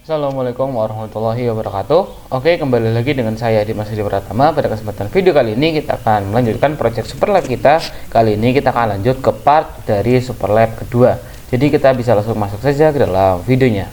Assalamualaikum warahmatullahi wabarakatuh. Oke, kembali lagi dengan saya Dimas Hadi Pratama. Pada kesempatan video kali ini kita akan melanjutkan project Superlab kita. Kali ini kita akan lanjut ke part dari Superlab kedua. Jadi kita bisa langsung masuk saja ke dalam videonya.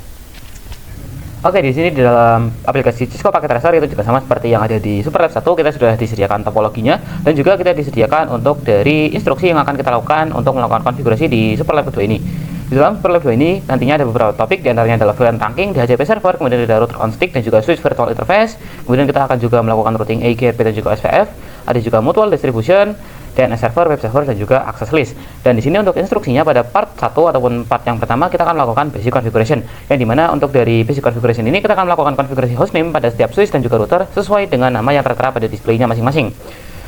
Oke, di sini di dalam aplikasi Cisco Paket Tracer itu juga sama seperti yang ada di Superlab 1. Kita sudah disediakan topologinya dan juga kita disediakan untuk dari instruksi yang akan kita lakukan untuk melakukan konfigurasi di Superlab kedua ini. Di dalam Superlab 2 ini nantinya ada beberapa topik, diantaranya adalah VLAN trunking, DHCP server, kemudian ada router on stick dan juga switch virtual interface. Kemudian kita akan juga melakukan routing EIGRP dan juga SPF. Ada juga mutual distribution, DNS server, web server dan juga access list. Dan di sini untuk instruksinya pada part 1 ataupun part yang pertama kita akan melakukan basic configuration. Yang dimana untuk dari basic configuration ini kita akan melakukan konfigurasi hostname pada setiap switch dan juga router sesuai dengan nama yang tertera pada displaynya masing-masing.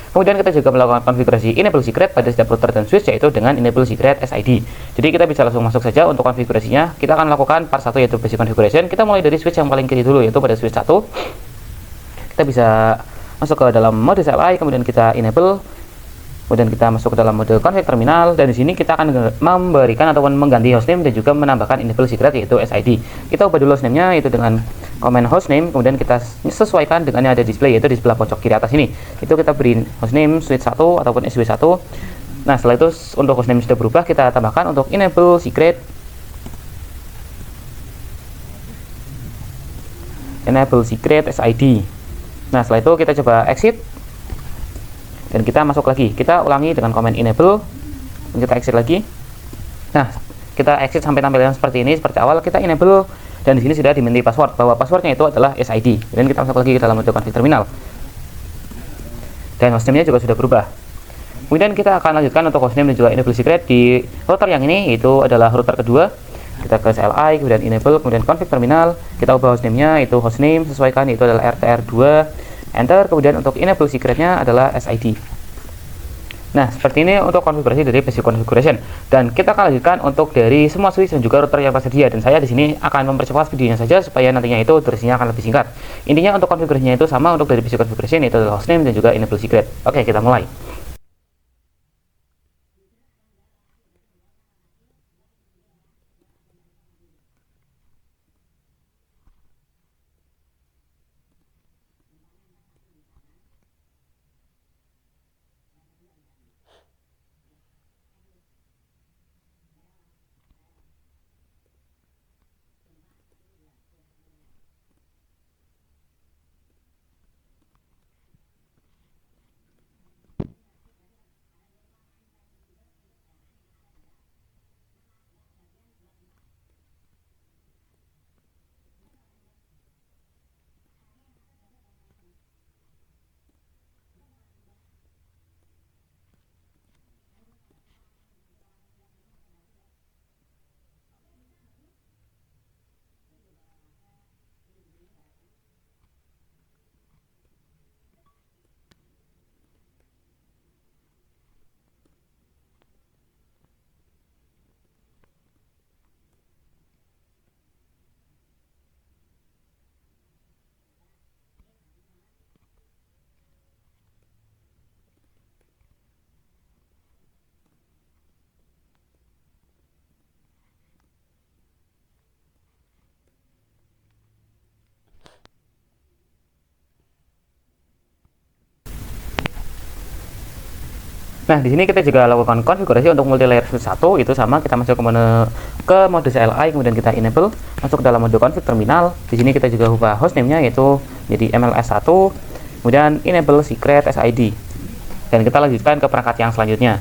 Kemudian kita juga melakukan konfigurasi enable secret pada setiap router dan switch, yaitu dengan enable secret SID. Jadi kita bisa langsung masuk saja untuk konfigurasinya. Kita akan lakukan part 1 yaitu basic configuration. Kita mulai dari switch yang paling kiri dulu, yaitu pada switch 1. Kita bisa masuk ke dalam mode CLI, kemudian kita enable. Kemudian kita masuk ke dalam mode config terminal, dan di sini kita akan memberikan ataupun mengganti hostname dan juga menambahkan enable secret yaitu SID. Kita ubah dulu hostname-nya yaitu dengan komen hostname, kemudian kita sesuaikan dengan yang ada display yaitu di sebelah pojok kiri atas ini. Itu kita beri hostname switch 1 ataupun SW1. Nah, setelah itu untuk hostname sudah berubah, kita tambahkan untuk enable secret SID. Nah, setelah itu kita coba exit dan kita masuk lagi, kita ulangi dengan komen enable dan kita exit lagi. Nah, kita exit sampai tampilan seperti ini, seperti awal. Kita enable dan di sini sudah diminta password, bahwa passwordnya itu adalah SID. Dan kita masuk lagi ke dalam mode config terminal dan hostname-nya juga sudah berubah. Kemudian kita akan lanjutkan untuk hostname dan juga enable secret di router yang ini, yaitu adalah router kedua. Kita ke CLI, kemudian enable, kemudian config terminal, kita ubah hostname-nya itu hostname, sesuaikan itu adalah RTR2, enter. Kemudian untuk enable secretnya adalah SID. Nah, seperti ini untuk konfigurasi dari basic configuration, dan kita akan lanjutkan untuk dari semua switch dan juga router yang tersedia. Dan saya di sini akan mempercepat videonya saja supaya nantinya itu durasinya akan lebih singkat. Intinya untuk konfigurasinya itu sama untuk dari basic configuration, yaitu adalah hostname dan juga enable secret. Oke, kita mulai. Nah, di sini kita juga lakukan konfigurasi untuk multi layer switch 1, itu sama, kita masuk ke mode CLI, kemudian kita enable, masuk ke dalam mode config terminal. Di sini kita juga ubah hostname-nya yaitu jadi MLS1, kemudian enable secret SID. Dan kita lanjutkan ke perangkat yang selanjutnya.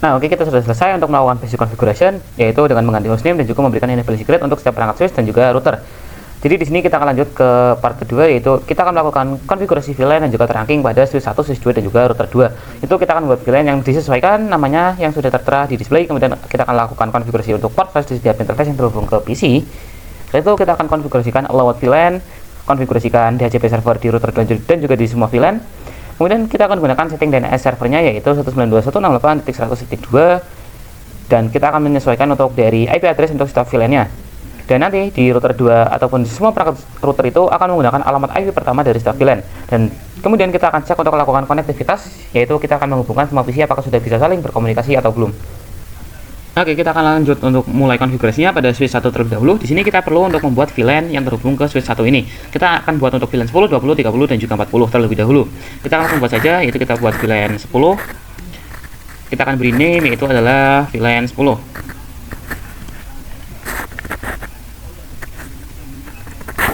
Nah, oke, kita sudah selesai untuk melakukan basic configuration, yaitu dengan mengganti hostname dan juga memberikan enable secret untuk setiap perangkat switch dan juga router. Jadi di sini kita akan lanjut ke part kedua, yaitu kita akan melakukan konfigurasi VLAN dan juga terangking pada switch 1, switch 2 dan juga router 2. Itu kita akan buat VLAN yang disesuaikan namanya yang sudah tertera di display, kemudian kita akan lakukan konfigurasi untuk port flash di setiap interface yang terhubung ke PC. Setelah itu kita akan konfigurasikan allowed VLAN, konfigurasikan DHCP server di router dan juga di semua VLAN. Kemudian kita akan gunakan setting DNS servernya, yaitu 192.168.100.2, dan kita akan menyesuaikan untuk dari IP address untuk setiap VLAN-nya. Dan nanti di router 2 ataupun di semua perangkat router itu akan menggunakan alamat IP pertama dari setiap VLAN. Dan kemudian kita akan cek untuk melakukan konektivitas, yaitu kita akan menghubungkan semua PC apakah sudah bisa saling berkomunikasi atau belum. Oke, kita akan lanjut untuk mulai konfigurasinya pada switch 1 terlebih dahulu. Di sini kita perlu untuk membuat VLAN yang terhubung ke switch 1 ini. Kita akan buat untuk VLAN 10, 20, 30 dan juga 40 terlebih dahulu. Kita akan langsung buat saja, yaitu kita buat VLAN 10. Kita akan beri name, yaitu adalah VLAN 10.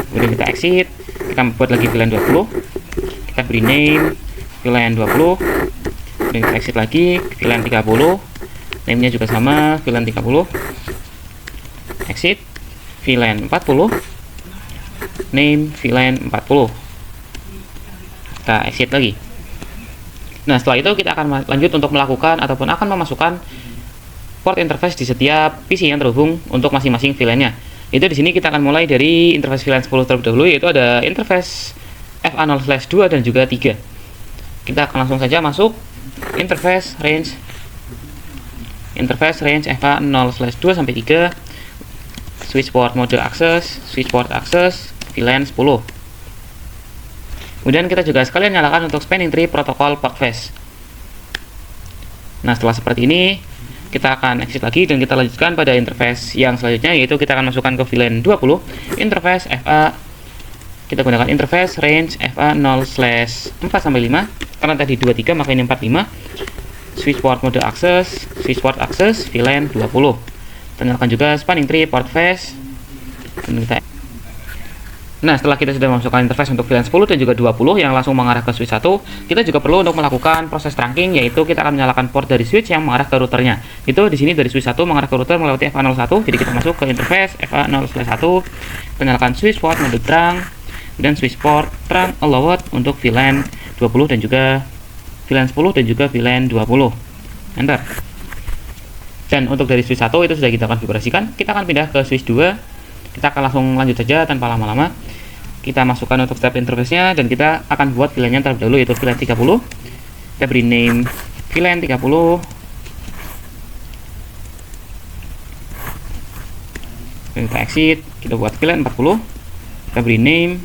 Kemudian kita exit, kita buat lagi VLAN 20. Kita beri name VLAN 20. Kemudian kita exit lagi VLAN 30. Name-nya juga sama, VLAN 30. Exit VLAN 40. Name VLAN 40. Kita exit lagi. Nah, setelah itu kita akan lanjut untuk melakukan ataupun akan memasukkan port interface di setiap PC yang terhubung untuk masing-masing VLAN-nya. Itu di sini kita akan mulai dari interface VLAN 10 terlebih dahulu, yaitu ada interface FA0/2 dan juga 3. Kita akan langsung saja masuk interface range FA0/2 sampai 3, switch port mode access, VLAN 10. Kemudian kita juga sekalian nyalakan untuk spanning tree protokol port face. Nah, setelah seperti ini kita akan exit lagi dan kita lanjutkan pada interface yang selanjutnya, yaitu kita akan masukkan ke VLAN 20 interface FA. Kita gunakan interface range FA0/4 sampai 5, karena tadi 23 maka ini 45. Switch port mode access, VLAN 20. Kita nyalakan juga spanning tree port face. Nah, setelah kita sudah memasukkan interface untuk VLAN 10 dan juga 20 yang langsung mengarah ke switch 1, kita juga perlu untuk melakukan proses trunking, yaitu kita akan menyalakan port dari switch yang mengarah ke routernya. Itu di sini dari switch 1 mengarah ke router melewati FA01, jadi kita masuk ke interface FA0/1, menyalakan switch port mode trunk dan switch port trunk allowed untuk VLAN 20 dan juga VLAN 10 dan juga VLAN 20. Enter. Dan untuk dari switch 1 itu sudah kita konfigurasikan. Kita akan pindah ke switch 2. Kita akan langsung lanjut saja tanpa lama-lama. Kita masukkan untuk step interface-nya dan kita akan buat VLAN-nya terlebih dahulu, yaitu VLAN 30. Kita beri name VLAN 30. Dan kita exit, kita buat VLAN 40. Kita beri name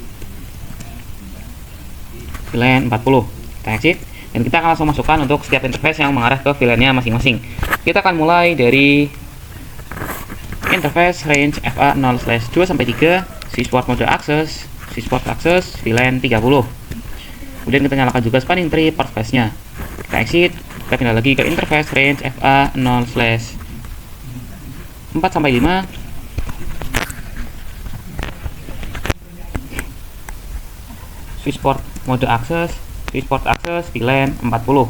VLAN 40. Kita exit. Dan kita akan langsung masukkan untuk setiap interface yang mengarah ke VLAN-nya masing-masing. Kita akan mulai dari interface range FA0/2 sampai 3, switch port mode access, VLAN 30. Kemudian kita nyalakan juga spanning tree port face-nya. Kita exit, kita pindah lagi ke interface range FA0/4 sampai 5. Switch port mode access, VLAN 40.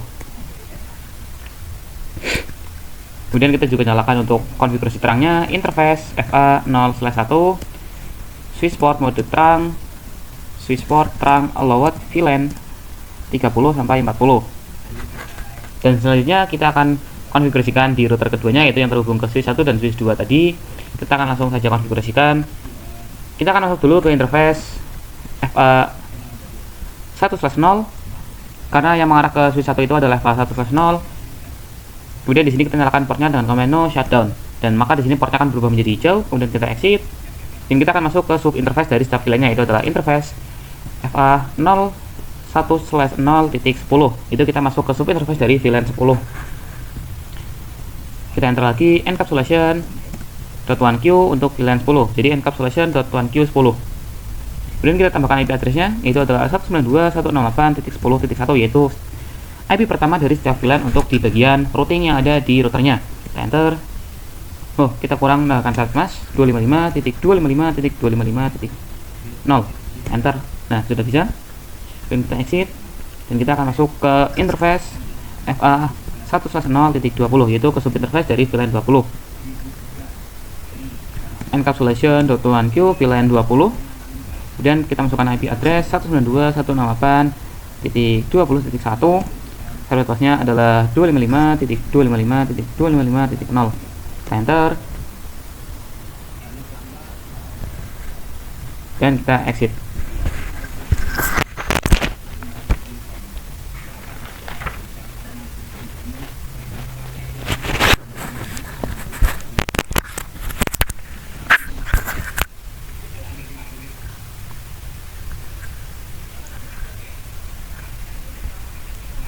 Kemudian kita juga nyalakan untuk konfigurasi terangnya interface FA0/1, switch port mode trunk, allowed VLAN 30 sampai 40. Dan selanjutnya kita akan konfigurasikan di router keduanya, yaitu yang terhubung ke switch 1 dan switch 2 tadi. Kita akan langsung saja konfigurasikan. Kita akan masuk dulu ke interface FA1/0, karena yang mengarah ke switch 1 itu adalah FA1/0. Kemudian di sini kita nyalakan portnya dengan command no shutdown, dan maka di sini portnya akan berubah menjadi hijau. Kemudian kita exit, dan kita akan masuk ke sub interface dari setiap VLAN-nya, yaitu adalah interface FA01/0.10. Itu kita masuk ke sub interface dari VLAN 10. Kita enter lagi encapsulation.1q untuk VLAN 10. Jadi encapsulation.1q10. Kemudian kita tambahkan IP address-nya, yaitu adalah 192.168.10.1, yaitu IP pertama dari setiap VLAN untuk di bagian routing yang ada di routernya. Kita enter. Oh, kita kurang menambahkan syarat mas 255.255.255.0. Enter. Nah, sudah bisa. Dan kita exit, dan kita akan masuk ke interface FA1/2 1/0.20, yaitu ke subinterface dari VLAN 20. Encapsulation.1q VLAN 20. Kemudian kita masukkan IP address 192.168.20.1. Server bus-nya adalah 255.255.255.0. Kita enter dan kita exit.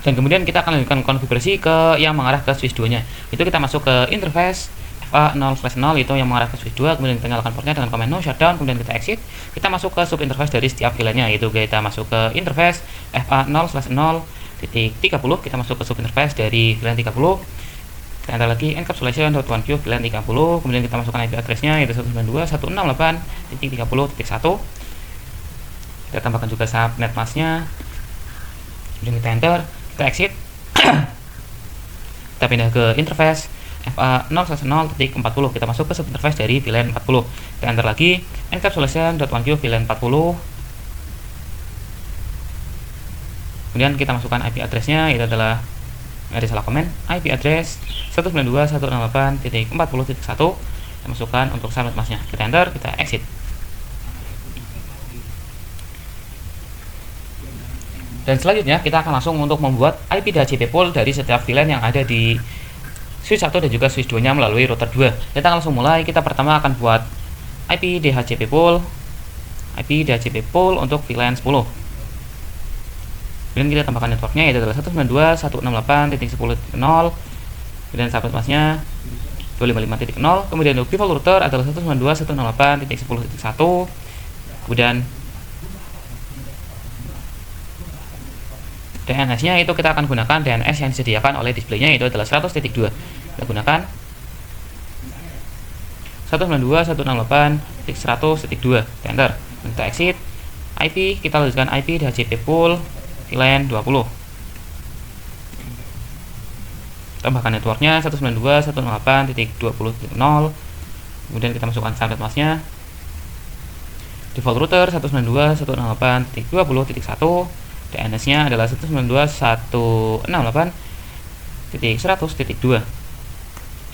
Dan kemudian kita akan lanjutkan konfigurasi ke yang mengarah ke switch 2 nya. Itu kita masuk ke interface FA0/0, itu yang mengarah ke switch 2. Kemudian kita nyalakan portnya dengan command no shutdown. Kemudian kita exit. Kita masuk ke sub interface dari setiap VLAN nya, yaitu kita masuk ke interface FA0/0.30. Kita masuk ke sub interface dari VLAN 30. Kita enter lagi encapsulation.1q VLAN 30. Kemudian kita masukkan IP address nya, yaitu 192.168.30.1. Kita tambahkan juga subnet mask nya. Kemudian kita enter, kita exit. Kita pindah ke interface FA0/0.40. Kita masuk ke subinterface dari VLAN 40. Kita enter lagi encapsulation.1q VLAN 40. Kemudian kita masukkan IP address-nya, itu adalah ada salah komen, IP address 192.168.40.1. Kita masukkan untuk subnet mask-nya. Kita enter, kita exit. Dan selanjutnya kita akan langsung untuk membuat IP DHCP pool dari setiap VLAN yang ada di switch 1 dan juga switch 2 nya melalui router 2. Kita akan langsung mulai. Kita pertama akan buat IP DHCP pool untuk VLAN 10. Kemudian kita tambahkan networknya, yaitu adalah 192.168.10.0. Kemudian subnet mask-nya 255.0. Kemudian untuk default router adalah 192.168.10.1. Kemudian DNS-nya itu kita akan gunakan DNS yang disediakan oleh display-nya, itu adalah 100.2. Kita gunakan 192.168.100.2. Enter. Kita exit. IP kita lanjutkan IP DHCP pool VLAN 20. Tambahkan networknya 192.168.20.0. Kemudian kita masukkan subnet mask-nya. Default router 192.168.20.1. DNS-nya adalah 192.168.100.2.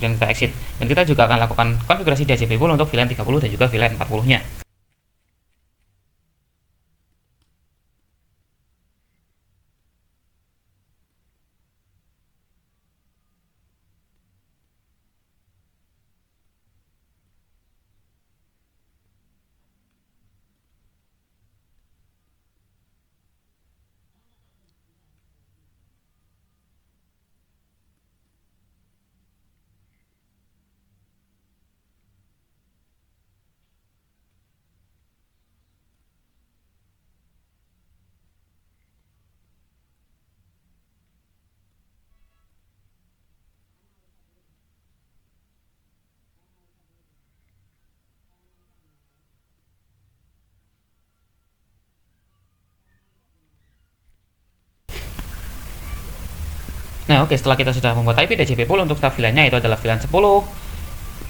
Dan kita exit. Dan kita juga akan lakukan konfigurasi DHCP pool untuk VLAN 30 dan juga VLAN 40-nya. Nah, oke, setelah kita sudah membuat IP DHCP pool untuk setiap VLAN-nya, itu adalah VLAN 10,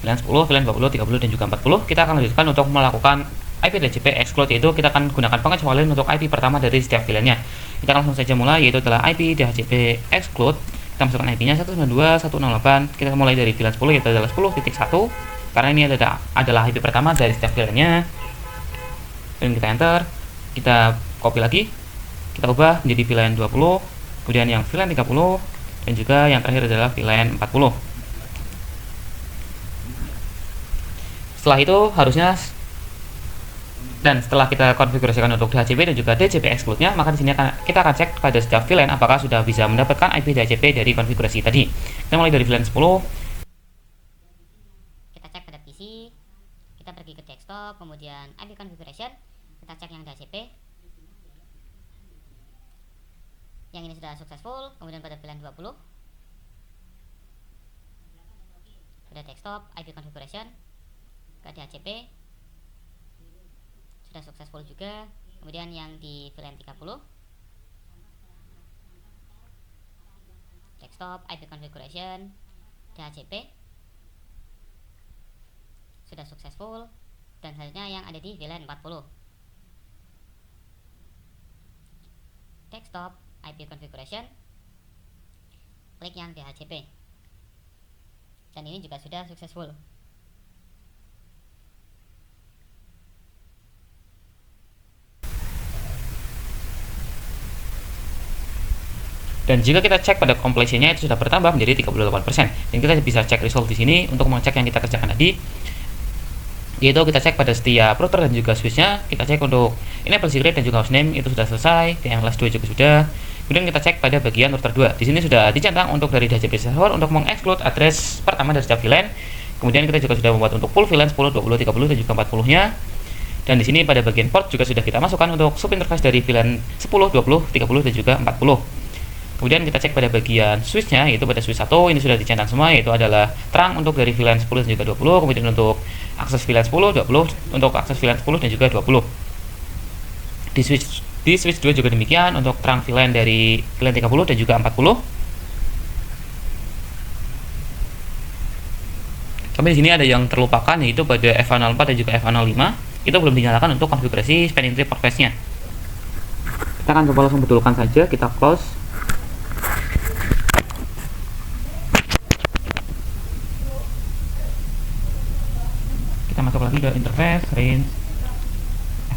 VLAN 10, VLAN 20, 30, dan juga 40, kita akan lanjutkan untuk melakukan IP DHCP exclude, yaitu kita akan gunakan pengecualian untuk IP pertama dari setiap VLAN-nya. Kita langsung saja mulai, yaitu adalah IP DHCP exclude. Kita masukkan IP-nya 192.168. Kita mulai dari VLAN 10, yaitu adalah 10.1, karena ini adalah IP pertama dari setiap VLAN-nya. Dan kita enter, kita copy lagi, kita ubah menjadi VLAN 20, kemudian yang VLAN 30, dan juga yang terakhir adalah VLAN 40. Setelah itu harusnya, dan setelah kita konfigurasikan untuk DHCP dan juga DHCP exclude-nya, maka di sini kita akan cek pada setiap VLAN apakah sudah bisa mendapatkan IP DHCP dari konfigurasi tadi. Kita mulai dari VLAN 10. Kita cek pada PC, kita pergi ke desktop, kemudian IP configuration, kita cek yang DHCP. Yang ini sudah successful. Kemudian pada VLAN 20, pada desktop IP configuration ke DHCP sudah successful juga. Kemudian yang di VLAN 30, desktop desktop, IP configuration, DHCP sudah successful, dan selanjutnya yang ada di VLAN 40. Desktop, IP configuration, klik yang DHCP, dan ini juga sudah successful. Dan jika kita cek pada completion-nya itu sudah bertambah menjadi 38%. Dan kita bisa cek result di sini untuk mengecek yang kita kerjakan tadi. Yaitu kita cek pada setiap router dan juga switch-nya. Kita cek untuk enable secret dan juga hostname itu sudah selesai. DNS 2 juga sudah. Kemudian kita cek pada bagian router 2. Di sini sudah dicentang untuk dari DHCP server untuk mengexclude address pertama dari setiap VLAN. Kemudian kita juga sudah membuat untuk full VLAN 10, 20, 30 dan juga 40-nya. Dan di sini pada bagian port juga sudah kita masukkan untuk subinterface dari VLAN 10, 20, 30 dan juga 40. Kemudian kita cek pada bagian switch-nya, yaitu pada switch 1 ini sudah dicentang semua, yaitu adalah terang untuk dari VLAN 10 dan juga 20, kemudian untuk akses VLAN 10, 20, untuk akses VLAN 10 dan juga 20. Di switch 2 juga demikian untuk terang VLAN dari VLAN 30 dan juga 40. Tapi di sini ada yang terlupakan, yaitu pada FA04 dan juga FA05 itu belum dinyalakan untuk konfigurasi spanning tree port face-nya. Kita akan coba langsung betulkan saja, kita close. Kita masuk lagi ke interface range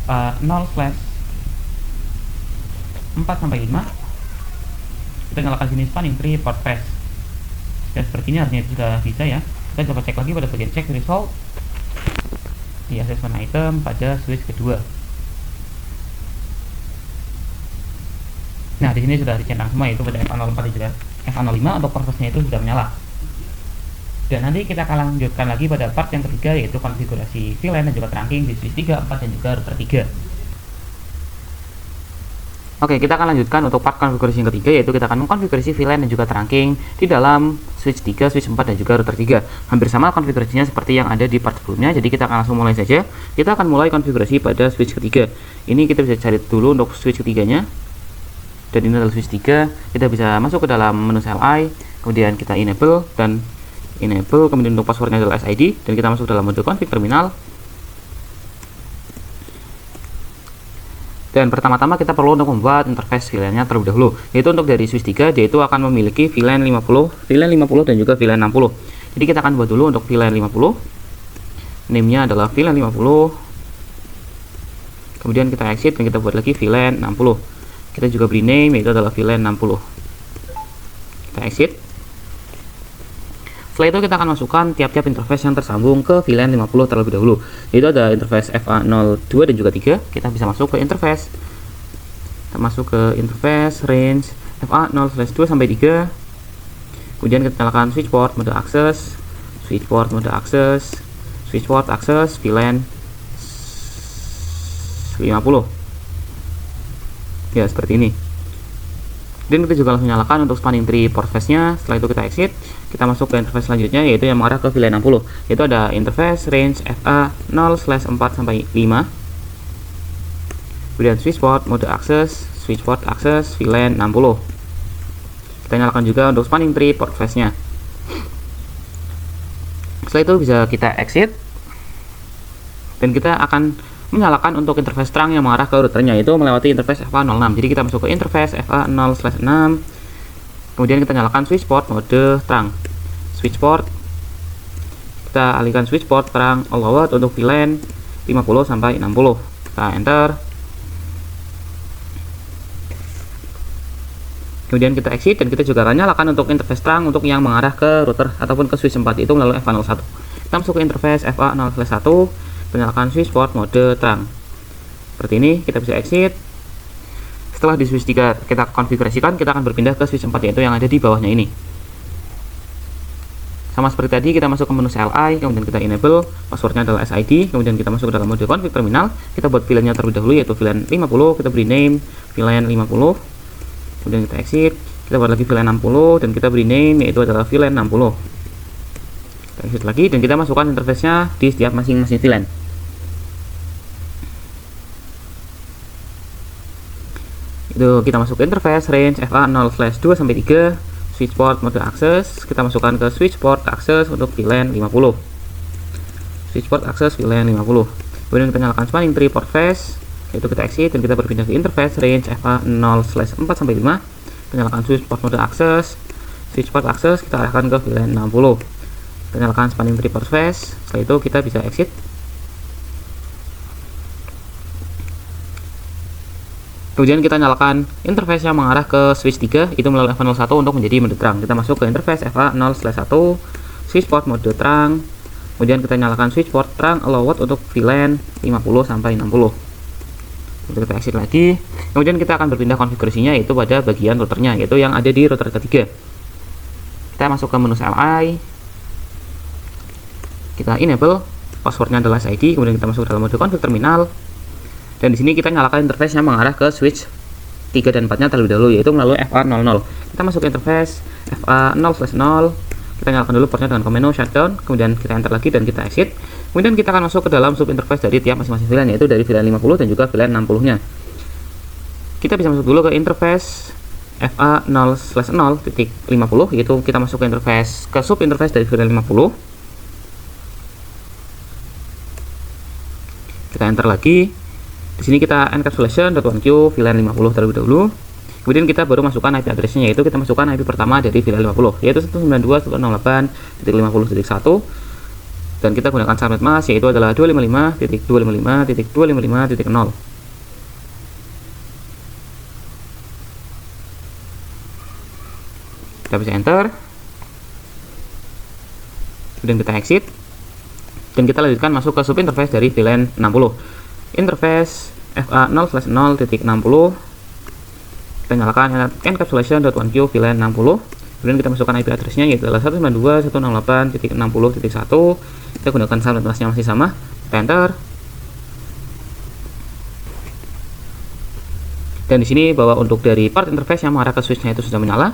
FA0/4-5. Kita nyalakan sini spanning tree port face. Dan seperti ini artinya itu sudah bisa ya. Kita coba cek lagi pada bagian check result di assessment item pada switch kedua. Nah, di sini sudah dicentang semua, yaitu pada FA04 dan juga FA05 untuk port face-nya itu sudah menyala. Dan nanti kita akan lanjutkan lagi pada part yang ketiga, yaitu konfigurasi VLAN dan juga trunking di switch 3, 4 dan juga router 3. Oke, kita akan lanjutkan untuk part konfigurasi yang ketiga, yaitu kita akan mengkonfigurasi VLAN dan juga trunking di dalam switch 3, switch 4 dan juga router 3. Hampir sama konfigurasinya seperti yang ada di part sebelumnya, jadi kita akan langsung mulai saja. Kita akan mulai konfigurasi pada switch ketiga. Ini kita bisa cari dulu untuk switch ketiganya. Dan ini adalah switch 3. Kita bisa masuk ke dalam menu CLI, kemudian kita enable, kemudian untuk passwordnya adalah SID, dan kita masuk dalam mode config terminal. Dan pertama-tama kita perlu untuk membuat interface VLAN-nya terlebih dahulu, yaitu untuk dari switch 3 yaitu akan memiliki VLAN 50 dan juga VLAN 60. Jadi kita akan buat dulu untuk VLAN 50. Name-nya adalah VLAN 50. Kemudian kita exit dan kita buat lagi VLAN 60. Kita juga beri name, yaitu adalah VLAN 60. Kita exit. Setelah itu kita akan masukkan tiap-tiap interface yang tersambung ke VLAN 50 terlebih dahulu. Yaitu ada interface FA02 dan juga 3. Kita bisa masuk ke interface. Kita masuk ke interface range FA0/2 sampai 3. Kemudian kita nyalakan switch port mode access, VLAN 50. Ya, seperti ini. Dan kita juga langsung nyalakan untuk spanning tree port face-nya. Setelah itu kita exit, kita masuk ke interface selanjutnya, yaitu yang mengarah ke VLAN 60. Yaitu ada interface range FA0/4 sampai 5. Kemudian switch port mode access, VLAN 60. Kita nyalakan juga untuk spanning tree port face-nya. Setelah itu bisa kita exit, dan kita akan menyalakan untuk interface terang yang mengarah ke routernya, yaitu melewati interface FA06. Jadi kita masuk ke interface FA0/6. Kemudian kita nyalakan switch port mode terang. Kita alihkan switch port terang all out untuk VLAN 50 sampai 60. Kita enter. Kemudian kita exit, dan kita juga akan nyalakan untuk interface terang untuk yang mengarah ke router ataupun ke switch 4, itu melalui FA01. Kita masuk ke interface FA0/1. Nyalakan switch port mode terang. Seperti ini, kita bisa exit. Setelah di switch 3 kita konfigurasikan, kita akan berpindah ke switch 4, yaitu yang ada di bawahnya ini. Sama seperti tadi, kita masuk ke menu CLI, kemudian kita enable, passwordnya adalah SID, kemudian kita masuk ke dalam mode config terminal. Kita buat VLAN-nya terlebih dahulu, yaitu VLAN 50, kita beri name VLAN 50. Kemudian kita exit, kita buat lagi VLAN 60, dan kita beri name, yaitu adalah VLAN 60. Kita exit lagi, dan kita masukkan interface-nya di setiap masing-masing VLAN. Itu kita masuk ke interface range FA0/2 sampai 3, switch port mode access, kita masukkan ke switch port access untuk VLAN 50. Switch port access VLAN 50. Kemudian kita nyalakan spanning tree port face, yaitu kita exit dan kita berpindah ke interface range FA0/4-5. Kita nyalakan switch port mode access, switch port access kita arahkan ke VLAN 60. Kita nyalakan spanning tree port face, setelah itu kita bisa exit. Kemudian kita nyalakan interface yang mengarah ke switch 3 itu melalui FA01 untuk menjadi mode terang. Kita masuk ke interface FA0/1, switch port mode terang. Kemudian kita nyalakan switch port terang allowed untuk VLAN 50-60. Kita exit lagi. Kemudian kita akan berpindah konfigurasinya yaitu pada bagian routernya, yaitu yang ada di router ketiga. Kita masuk ke menu CLI. Kita enable, passwordnya adalah SID. Kemudian kita masuk dalam mode config terminal. Dan di sini kita nyalakan interface yang mengarah ke switch 3 dan 4-nya terlebih dahulu, yaitu melalui FA00. Kita masuk ke interface FA0/0. Kita nyalakan dulu portnya dengan command no shutdown, kemudian kita enter lagi dan kita exit. Kemudian kita akan masuk ke dalam sub interface dari tiap masing-masing VLAN, yaitu dari VLAN 50 dan juga VLAN 60-nya. Kita bisa masuk dulu ke interface FA0/0.50, yaitu kita masuk ke interface ke sub interface dari VLAN 50. Kita enter lagi. Di sini kita encapsulation.1q VLAN 50 terlebih dahulu. Kemudian kita baru masukkan IP address-nya, yaitu kita masukkan IP pertama dari VLAN 50, yaitu 192.168.50.1, dan kita gunakan subnet mask yaitu adalah 255.255.255.0. Kita bisa enter. Kemudian kita exit. Dan kita lanjutkan masuk ke sub interface dari VLAN 60. Interface FA0/0.60. Kita nyalakan encapsulation.1q VLAN 60. Kemudian kita masukkan IP address-nya yaitu adalah 192.168.60.1. Kita gunakan subnet mask-nya masih sama. Kita enter. Dan di sini bahwa untuk dari part interface yang mengarah ke switch-nya itu sudah menyala.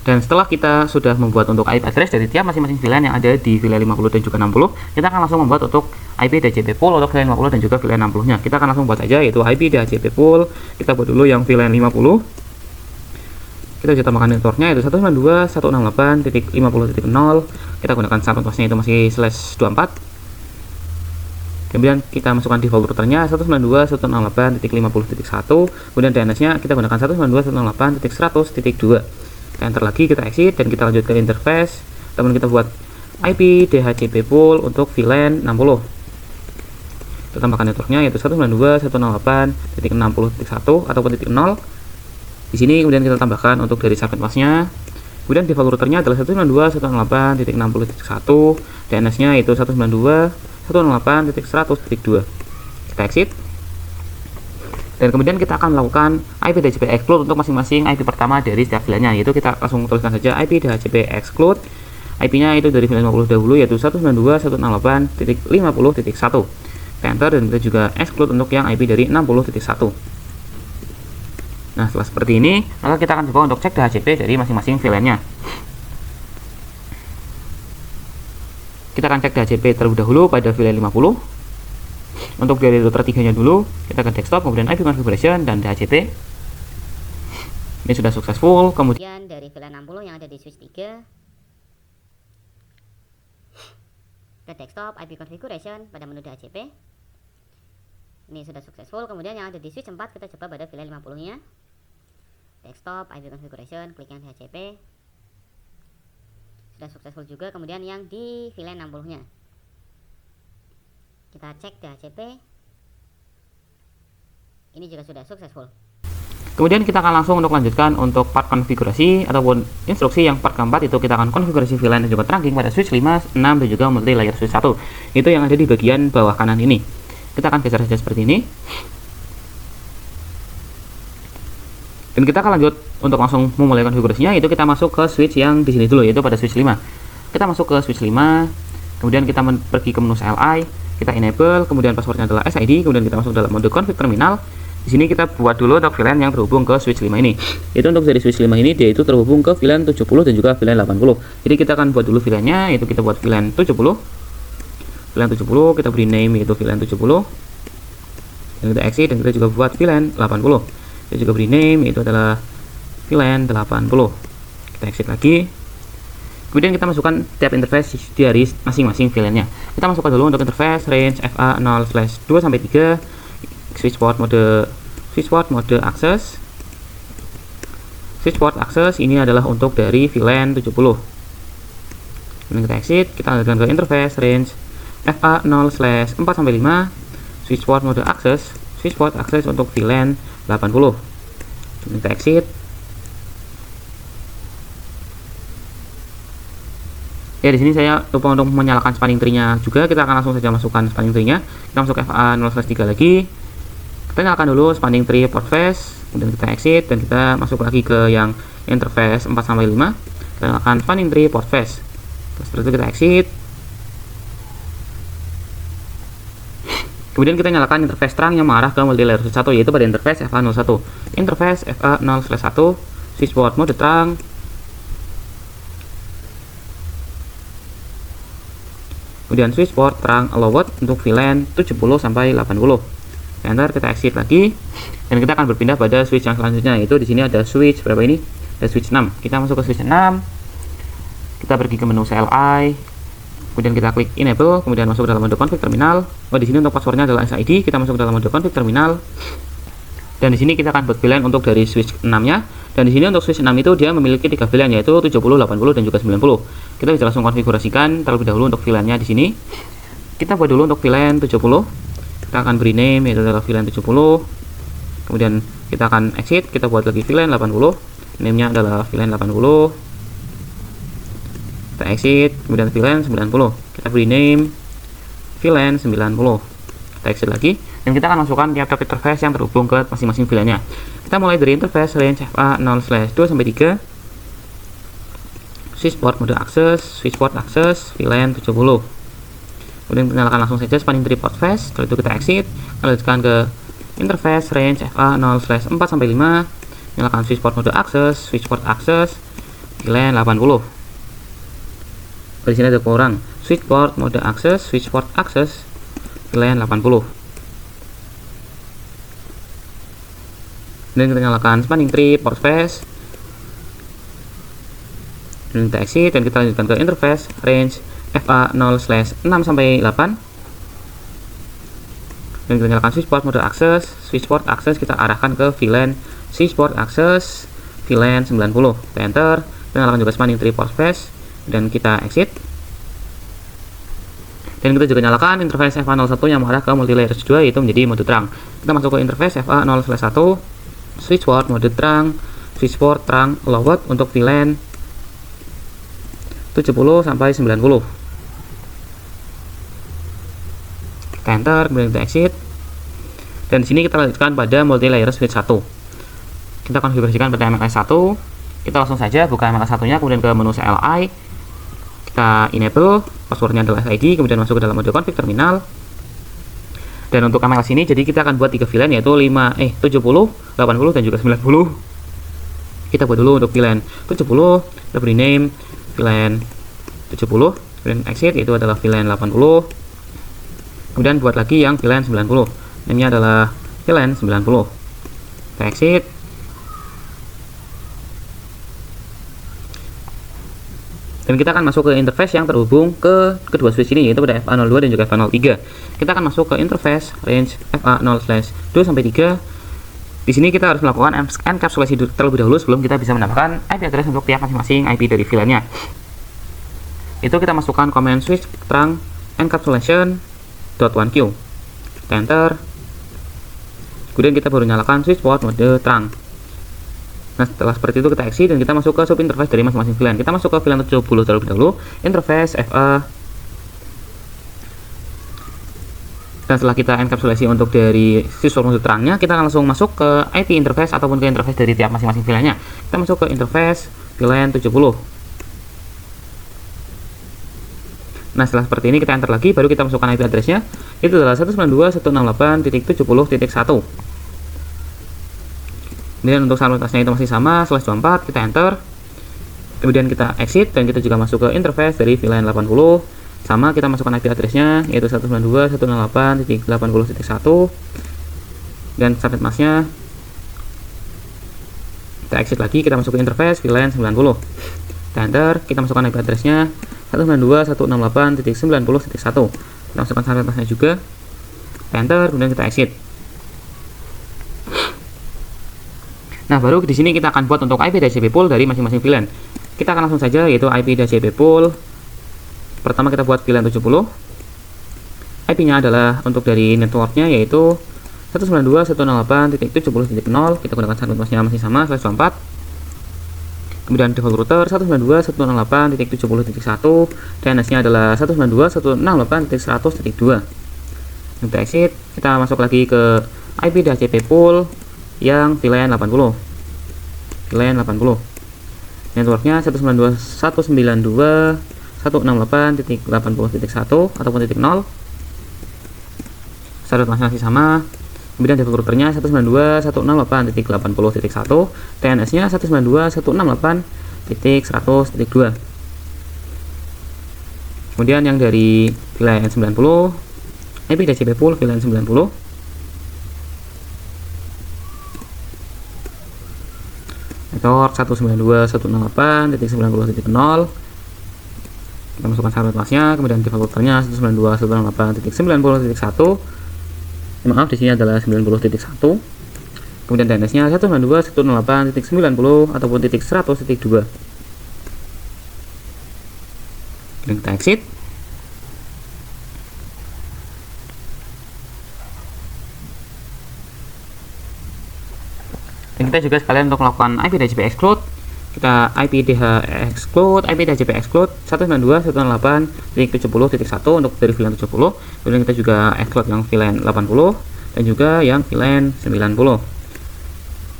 Dan setelah kita sudah membuat untuk IP address dari tiap masing-masing VLAN yang ada di VLAN 50 dan juga 60, kita akan langsung membuat untuk IP DHCP pool untuk VLAN 50 dan juga VLAN 60-nya. Kita akan langsung buat aja yaitu IP DHCP pool. Kita buat dulu yang VLAN 50. Kita bisa tambahkan networknya yaitu 192.168.50.0. Kita gunakan subnet mask-nya itu masih /24. Kemudian kita masukkan default routernya 192.168.50.1. Kemudian DNS-nya kita gunakan 192.168.100.2. Kita enter lagi, kita exit, dan kita lanjut ke interface. Teman kita buat IP DHCP pool untuk VLAN 60. Kita tambahkan networknya yaitu 192.168.60.1 ataupun .0. Di sini kemudian kita tambahkan untuk dari subnet mask-nya. Kemudian default routernya adalah 192.168.60.1. DNS-nya yaitu 192.168.100.2. Kita exit. Dan kemudian kita akan melakukan IP DHCP exclude untuk masing-masing IP pertama dari setiap VLAN-nya, yaitu kita langsung tuliskan saja IP DHCP exclude. IP-nya itu dari VLAN 50 dahulu yaitu 192.168.50.1. Kita enter dan kita juga exclude untuk yang IP dari 60.1. Nah, setelah seperti ini, maka kita akan coba untuk cek DHCP dari masing-masing VLAN-nya. Kita akan cek DHCP terlebih dahulu pada VLAN 50. Untuk dari router 3-nya dulu, kita ke desktop, kemudian IP configuration dan DHCP. Ini sudah successful. Kemudian dari VLAN 60 yang ada di switch 3 ke desktop, IP configuration pada menu DHCP. Ini sudah successful. Kemudian yang ada di switch 4 kita coba pada VLAN 50-nya. Desktop, IP configuration, klik yang DHCP. Sudah successful juga. Kemudian yang di VLAN 60-nya. Kita cek DHCP. Ini juga sudah successful. Kemudian kita akan langsung untuk lanjutkan untuk part konfigurasi ataupun instruksi yang part keempat, itu kita akan konfigurasi VLAN dan juga trunking pada switch 5, 6 dan juga multi layer switch 1. Itu yang ada di bagian bawah kanan ini. Kita akan geser saja seperti ini. Dan kita akan lanjut untuk langsung memulai konfigurasinya, yaitu kita masuk ke switch yang di sini dulu, yaitu pada switch 5. Kita masuk ke switch 5, kemudian kita pergi ke menu CLI. Kita enable, kemudian passwordnya adalah SID, kemudian kita masuk dalam mode config terminal. Di sini kita buat dulu untuk VLAN yang terhubung ke switch 5 ini. Itu untuk dari switch 5 ini dia itu terhubung ke VLAN 70 dan juga VLAN 80. Jadi kita akan buat dulu VLAN-nya, yaitu kita buat VLAN 70. VLAN 70 kita beri name yaitu VLAN 70. Dan kita exit dan kita juga buat VLAN 80. Kita juga beri name yaitu adalah VLAN 80. Kita exit lagi. Kemudian kita masukkan tab interface dari masing-masing VLAN-nya. Kita masukkan dulu untuk interface range FA0/2-3, switchboard mode access. Switchboard access ini adalah untuk dari VLAN 70. Kemudian kita exit, kita lanjutkan ke interface range FA0/4-5, switchboard mode access untuk VLAN 80. Kemudian kita exit. Ya, di sini saya lupa untuk menyalakan spanning tree-nya juga. Kita akan langsung saja masukkan spanning tree-nya. Kita masuk FA0/3 lagi. Kita nyalakan dulu spanning tree port face, kemudian kita exit dan kita masuk lagi ke yang interface 4-5. Kita nyalakan spanning tree port face. Setelah itu kita exit. Kemudian kita nyalakan interface terang yang mengarah ke multilayer switch 1, yaitu pada interface FA01. Interface FA0/1, switchboard mode terang. Kemudian switchboard terang allowed untuk VLAN 70-80. Enter, kita exit lagi dan kita akan berpindah pada switch yang selanjutnya, yaitu di sini ada switch berapa ini? Ada switch 6. Kita masuk ke switch 6. Kita pergi ke menu CLI. Kemudian kita klik enable, kemudian masuk dalam mode config terminal. Di sini untuk passwordnya adalah SID. Kita masuk dalam mode config terminal. Dan di sini kita akan buat VLAN untuk dari switch 6-nya. Dan di sini untuk switch 6 itu dia memiliki 3 VLAN, yaitu 70, 80 dan juga 90. Kita bisa langsung konfigurasikan terlebih dahulu untuk VLAN-nya di sini. Kita buat dulu untuk VLAN 70. Kita akan beri name yaitu adalah VLAN 70. Kemudian kita akan exit, kita buat lagi VLAN 80. Name-nya adalah VLAN 80. Kita exit, kemudian VLAN 90. Kita beri name VLAN 90. Kita exit lagi dan kita akan masukkan tiap-tiap interface yang terhubung ke masing-masing VLAN-nya. Kita mulai dari interface range FA0/2-3, switchboard mode access, VLAN 70. Kemudian kita nyalakan langsung saja spanning tree port face. Setelah itu kita exit, kita lanjutkan ke interface range FA0/4-5, nyalakan switchboard mode access, VLAN 80. Di sini ada kurang, switchboard mode access, VLAN 80. Dan kita nyalakan spanning tree port face. Dan kita exit dan kita lanjutkan ke interface range FA0/6-8. Dan kita nyalakan switchboard mode access. Kita arahkan ke VLAN switchboard access VLAN 90. Kita enter. Kita nyalakan juga spanning tree port face dan kita exit. Dan kita juga nyalakan interface FA01 yang mengarah ke multilayer switch 2, yaitu menjadi mode terang. Kita masuk ke interface FA0/1, switchboard mode terang, switchboard terang allowed untuk VLAN 70-90. Kita enter, kemudian kita exit. Dan di sini kita lanjutkan pada multilayer switch 1. Kita konfigurasikan pada MLS 1. Kita langsung saja buka MLS 1-nya, kemudian ke menu CLI. Kita enable, passwordnya adalah SID, kemudian masuk ke dalam mode config terminal. Dan untuk MLS ini, jadi kita akan buat 3 VLAN, yaitu 70, 80 dan juga 90. Kita buat dulu untuk VLAN 70, kita beri name VLAN 70, kemudian exit, yaitu adalah VLAN 80. Kemudian buat lagi yang VLAN 90, namanya adalah VLAN 90. Kita exit. Dan kita akan masuk ke interface yang terhubung ke kedua switch ini, yaitu pada FA02 dan juga FA03. Kita akan masuk ke interface range FA0/2-3. Di sini kita harus melakukan encapsulasi terlebih dahulu sebelum kita bisa mendapatkan IP address untuk tiap masing-masing IP dari VLAN-nya. Itu kita masukkan command switch terang encapsulation.1q. Kita enter. Kemudian kita baru nyalakan switchboard mode terang. Nah, setelah seperti itu kita exit dan kita masuk ke sub interface dari masing-masing VLAN. Kita masuk ke VLAN 70 terlebih dahulu, interface FA. Dan setelah kita encapsulasi untuk dari switchboard mode terangnya, kita akan langsung masuk ke IP interface ataupun ke interface dari tiap masing-masing VLAN-nya. Kita masuk ke interface VLAN 70. Nah, setelah seperti ini kita enter lagi, baru kita masukkan IP address-nya. Itu adalah 192.168.1. Kemudian untuk salutasnya itu masih sama, /24, kita enter. Kemudian kita exit dan kita juga masuk ke interface dari VLAN 80. Sama, kita masukkan IP address-nya yaitu 192.168.80.1 dan subnet mask-nya Kita exit lagi, kita masuk ke interface VLAN 90. Kita enter, kita masukkan IP address-nya 192.168.90.1. Kita masukkan sampai atasnya juga. Kita enter, kemudian kita exit. Nah, baru di sini kita akan buat untuk IP DHCP pool dari masing-masing VLAN. Kita akan langsung saja, yaitu IP DHCP pool. Pertama kita buat VLAN 70. IP-nya adalah untuk dari networknya yaitu 192.168.70.0. Kita gunakan subnet masnya masih sama /24. Kemudian default router 192.168.70.1. DNS-nya adalah 192.168.100.2. Kita exit, kita masuk lagi ke IP DHCP pool yang VLAN 80. VLAN 80. Networknya 192.168.80.1 ataupun .0. Subnet masih sama. Kemudian default routernya 192.168.80.1. DNS-nya 192.168.100.2. Kemudian yang dari VLAN 90, IP DHCP pool VLAN 90. Network 192.168.90.0. Kita masukkan subnet masnya, kemudian default routernya 192.168.90.1. Maaf, di sini adalah 90.1. Kemudian DNS-nya 192.168.90 ataupun .100.2. Dan kita exit. Dan kita juga sekalian untuk melakukan IP DHCP exclude. Kita IP DH exclude, IP DHCP exclude 192.168.70.1 untuk dari VLAN 70. Kemudian kita juga exclude yang VLAN 80 dan juga yang VLAN 90.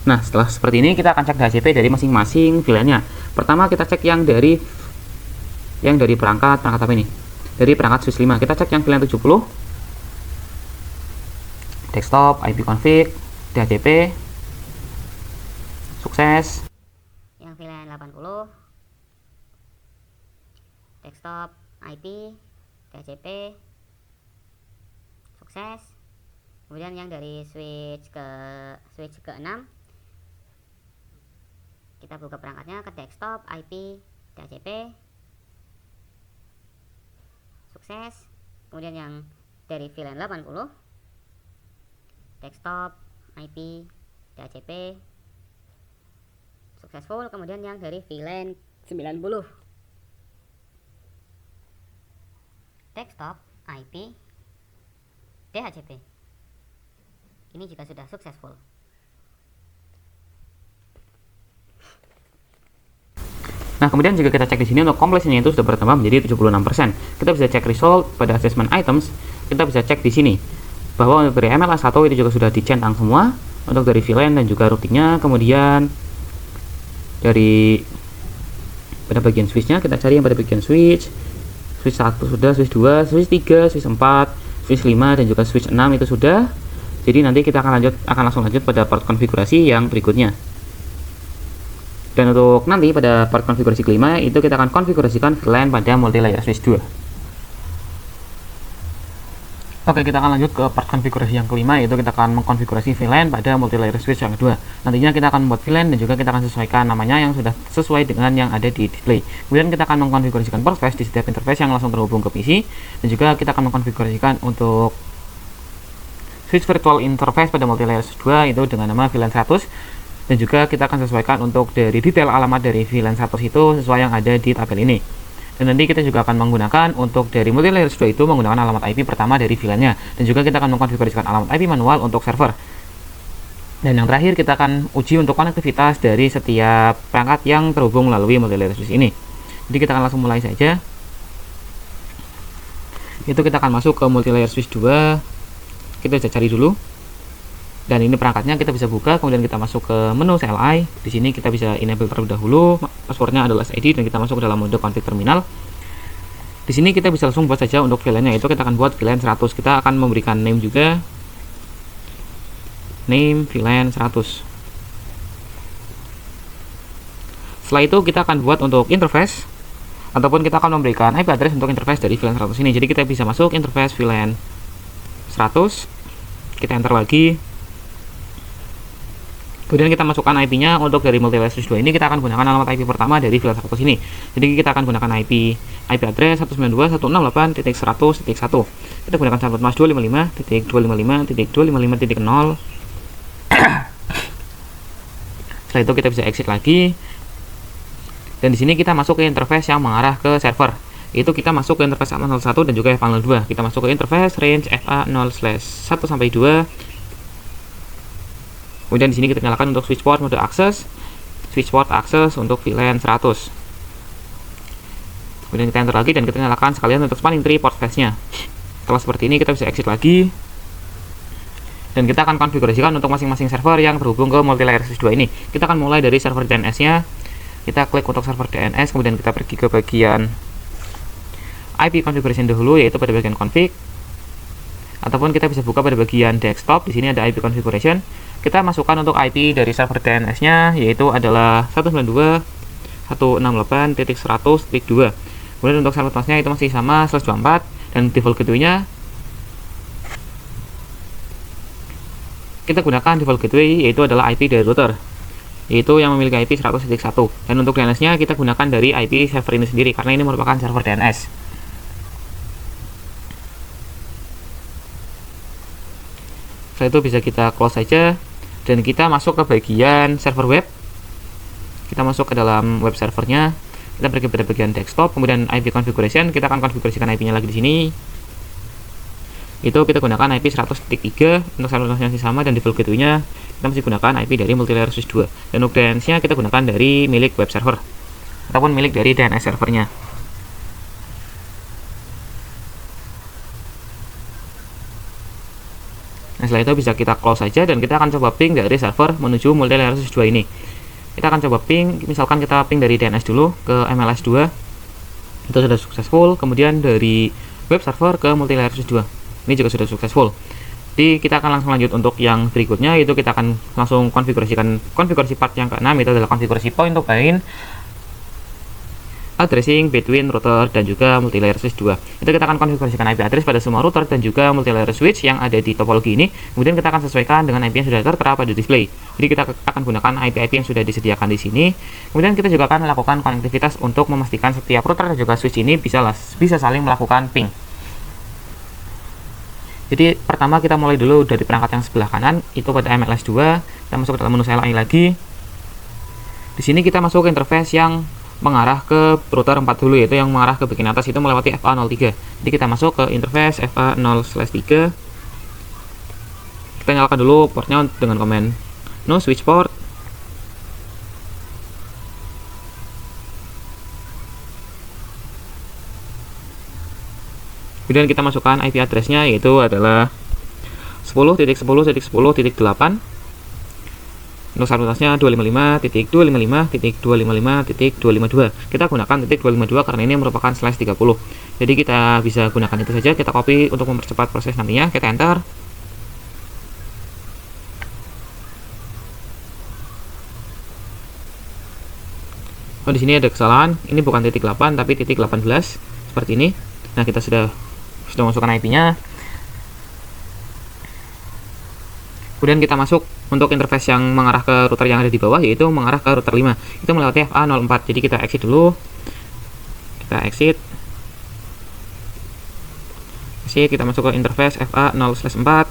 Nah, setelah seperti ini kita akan cek DHCP dari masing-masing VLAN-nya. Pertama kita cek yang dari perangkat apa ini? Dari perangkat switch 5. Kita cek yang VLAN 70. Desktop, IP config, DHCP. Sukses. Yang VLAN 80, desktop, IP, DHCP, sukses. Kemudian yang dari switch ke 6, kita buka perangkatnya ke desktop, IP, DHCP, sukses. Kemudian yang dari VLAN 80, desktop, IP, DHCP, successful. Kemudian yang dari VLAN 90, desktop, IP, DHCP, ini juga sudah successful. Nah, kemudian juga kita cek di sini untuk completion itu sudah bertambah menjadi 76%. Kita bisa cek result pada assessment items. Kita bisa cek di sini bahwa untuk dari MLA 1 itu juga sudah dicentang semua untuk dari VLAN dan juga routingnya. Kemudian dari pada bagian switchnya kita cari yang pada bagian switch 1 sudah, switch 2, switch 3, switch 4, switch 5 dan juga switch 6 itu sudah. Jadi nanti kita akan langsung lanjut pada part konfigurasi yang berikutnya. Dan untuk nanti pada part konfigurasi kelima itu kita akan konfigurasikan VLAN pada multi-layer switch 2. Oke, kita akan lanjut ke part konfigurasi yang kelima, yaitu kita akan mengkonfigurasi VLAN pada multi-layer switch yang kedua. Nantinya kita akan membuat VLAN dan juga kita akan sesuaikan namanya yang sudah sesuai dengan yang ada di display. Kemudian kita akan mengkonfigurasikan port flash di setiap interface yang langsung terhubung ke PC, dan juga kita akan mengkonfigurasikan untuk switch virtual interface pada multi-layer switch 2 itu dengan nama VLAN 100, dan juga kita akan sesuaikan untuk dari detail alamat dari VLAN 100 itu sesuai yang ada di tabel ini. Dan nanti kita juga akan menggunakan untuk dari multi-layer switch 2 itu menggunakan alamat IP pertama dari VLAN-nya, dan juga kita akan mengkonfigurasikan alamat IP manual untuk server. Dan yang terakhir kita akan uji untuk konektivitas dari setiap perangkat yang terhubung melalui multi-layer switch ini. Jadi kita akan langsung mulai saja. Itu kita akan masuk ke multi-layer switch 2. Kita bisa cari dulu. Dan ini perangkatnya kita bisa buka, kemudian kita masuk ke menu CLI. Di sini kita bisa enable terlebih dahulu. Passwordnya adalah ID dan kita masuk ke dalam mode config terminal. Di sini kita bisa langsung buat saja untuk VLAN-nya, itu kita akan buat VLAN 100. Kita akan memberikan name juga. Name VLAN 100. Setelah itu kita akan buat untuk interface, ataupun kita akan memberikan IP address untuk interface dari VLAN 100 ini. Jadi kita bisa masuk interface VLAN 100. Kita enter lagi. Kemudian kita masukkan IP-nya. Untuk dari multilayer switch 2 ini kita akan gunakan alamat IP pertama dari VLAN 100 ini. Jadi kita akan gunakan IP address 192.168.100.1. Kita gunakan subnet mask 255.255.255.0. Setelah itu kita bisa exit lagi. Dan di sini kita masuk ke interface yang mengarah ke server. Itu kita masuk ke interface FA01 dan juga FA02. Kita masuk ke interface range FA0/1-2. Kemudian di sini kita nyalakan untuk switch port mode access, switch port access untuk VLAN 100. Kemudian kita enter lagi dan kita nyalakan sekalian untuk spanning tree port space-nya. Setelah seperti ini kita bisa exit lagi. Dan kita akan konfigurasikan untuk masing-masing server yang terhubung ke multilayer switch 2 ini. Kita akan mulai dari server DNS-nya. Kita klik untuk server DNS, kemudian kita pergi ke bagian IP configuration dahulu, yaitu pada bagian config. Ataupun kita bisa buka pada bagian desktop. Di sini ada IP configuration. Kita masukkan untuk IP dari server DNS-nya, yaitu adalah 192.168.100.2. Kemudian untuk server mask-nya itu masih sama /24, dan default gateway-nya kita gunakan default gateway, yaitu adalah IP dari router, yaitu yang memiliki IP 100.1. Dan untuk DNS-nya kita gunakan dari IP server ini sendiri, karena ini merupakan server DNS. Setelah itu bisa kita close saja. Dan kita masuk ke bagian server web. Kita masuk ke dalam web servernya. Kita pergi pada bagian desktop, kemudian IP configuration. Kita akan konfigurasikan IP-nya lagi di sini. Itu kita gunakan IP 100.3 untuk server yang sama, dan default gateway-nya kita masih gunakan IP dari multilayer switch 2. Dan untuk DNS-nya kita gunakan dari milik web server ataupun milik dari DNS servernya. Nah, setelah itu bisa kita close saja dan kita akan coba ping dari server menuju multilayer switch 2 ini. Kita akan coba ping, misalkan kita ping dari DNS dulu ke MLS2. Itu sudah successful. Kemudian dari web server ke multilayer switch 2. Ini juga sudah successful. Jadi kita akan langsung lanjut untuk yang berikutnya, yaitu kita akan langsung konfigurasi part yang ke-6, itu adalah konfigurasi point to point addressing between router dan juga multilayer switch 2. Itu kita akan konfigurasikan IP address pada semua router dan juga multilayer switch yang ada di topologi ini. Kemudian kita akan sesuaikan dengan IP yang sudah tertera pada display. Jadi kita akan gunakan IP yang sudah disediakan di sini. Kemudian kita juga akan melakukan konektivitas untuk memastikan setiap router dan juga switch ini bisa saling melakukan ping. Jadi pertama kita mulai dulu dari perangkat yang sebelah kanan, itu pada MLS2. Kita masuk ke dalam menu CLI lagi. Di sini kita masuk ke interface yang mengarah ke router 4 dulu, yaitu yang mengarah ke bagian atas itu melewati FA03. Jadi kita masuk ke interface FA0/3. Kita nyalakan dulu portnya dengan command no switch port. Kemudian kita masukkan IP address-nya, yaitu adalah 10.10.10.8. Untuk sarunasnya 255.255.255.252. Kita gunakan .252 karena ini merupakan /30. Jadi kita bisa gunakan itu saja. Kita copy untuk mempercepat proses nantinya. Kita enter. Oh, di sini ada kesalahan. Ini bukan .8 tapi .18 seperti ini. Nah, kita sudah masukkan IP-nya. Kemudian kita masuk untuk interface yang mengarah ke router yang ada di bawah, yaitu mengarah ke router 5. Itu melewati FA04. Jadi kita exit dulu. Kita exit. Kita masuk ke interface FA0/4.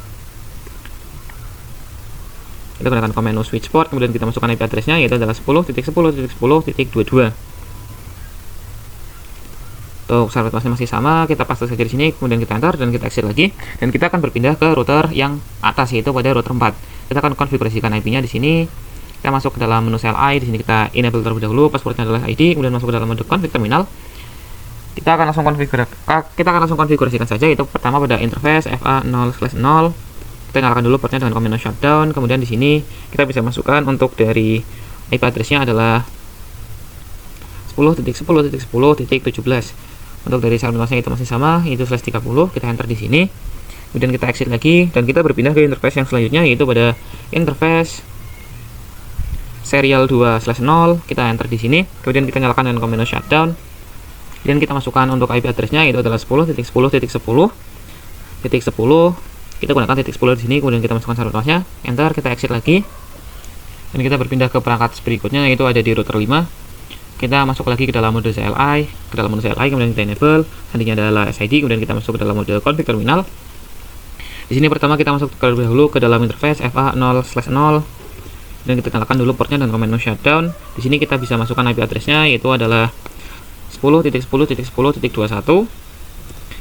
Kita gunakan command no switch port, kemudian kita masukkan IP address-nya, yaitu adalah 10.10.10.22. Untuk server masih sama, kita paste saja di sini, kemudian kita enter dan kita exit lagi, dan kita akan berpindah ke router yang atas, yaitu pada router 4. Kita akan konfigurasikan IP-nya di sini. Kita masuk ke dalam menu CLI, di sini kita enable terlebih dahulu, passwordnya adalah ID, kemudian masuk ke dalam mode config terminal. Kita akan langsung konfigurasikan saja, yaitu pertama pada interface FA0/0. Kita nyalakan dulu portnya dengan command no shutdown, kemudian di sini kita bisa masukkan untuk dari IP address-nya adalah 10.10.10.17. Untuk dari sarunasnya itu masih sama, itu /30. Kita enter di sini, kemudian kita exit lagi dan kita berpindah ke interface yang selanjutnya, yaitu pada interface serial 2/0. Kita enter di sini, kemudian kita nyalakan dengan command no shutdown, dan kita masukkan untuk IP address-nya, itu adalah 10.10.10.10. Kita gunakan .10 di sini, kemudian kita masukkan sarunasnya, enter, kita exit lagi. Dan kita berpindah ke perangkat berikutnya, yaitu ada di router 5. Kita masuk lagi ke dalam mode CLI, kemudian kita enable, selanjutnya adalah SID, kemudian kita masuk ke dalam mode config terminal. Di sini pertama kita masuk terlebih dahulu ke dalam interface FA0/0, dan kita nyalakan dulu portnya dan command no shutdown. Di sini kita bisa masukkan IP address-nya, yaitu adalah 10.10.10.21.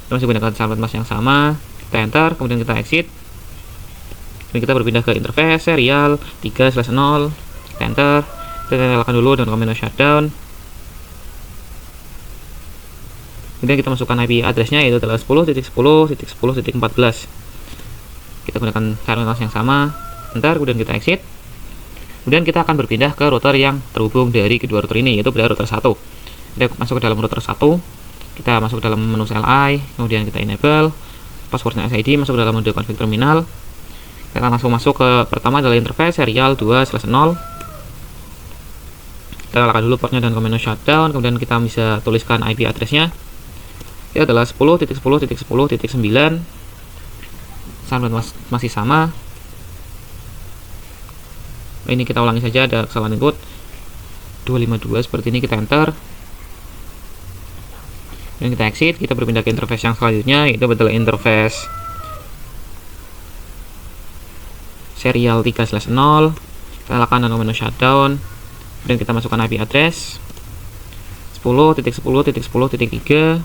Kita masih gunakan sahabat mas yang sama, kita enter, kemudian kita exit. Dan kita berpindah ke interface serial 3/0, kita enter, kita nyalakan dulu dan command no shutdown. Kemudian kita masukkan IP address-nya, yaitu adalah 10.10.10.14. Kita gunakan sahabat mas yang sama, enter, kemudian kita exit. Kemudian kita akan berpindah ke router yang terhubung dari kedua router ini, yaitu pada router 1. Kita masuk ke dalam router 1, kita masuk ke dalam menu CLI, kemudian kita enable, passwordnya SID, masuk ke dalam mode config terminal. Kita langsung masuk ke pertama adalah interface serial 2/0. Kita nyalakan dulu portnya dan command no shutdown, kemudian kita bisa tuliskan IP address-nya. Ini adalah 10.10.10.9. Sahabat masih sama. Ini kita ulangi saja, ada kesalahan input 252 seperti ini, kita enter. Dan kita exit, kita berpindah ke interface yang selanjutnya, yaitu adalah interface serial 3/0. Kita nyalakan dan command no shutdown, dan kita masukkan IP address 10.10.10.3.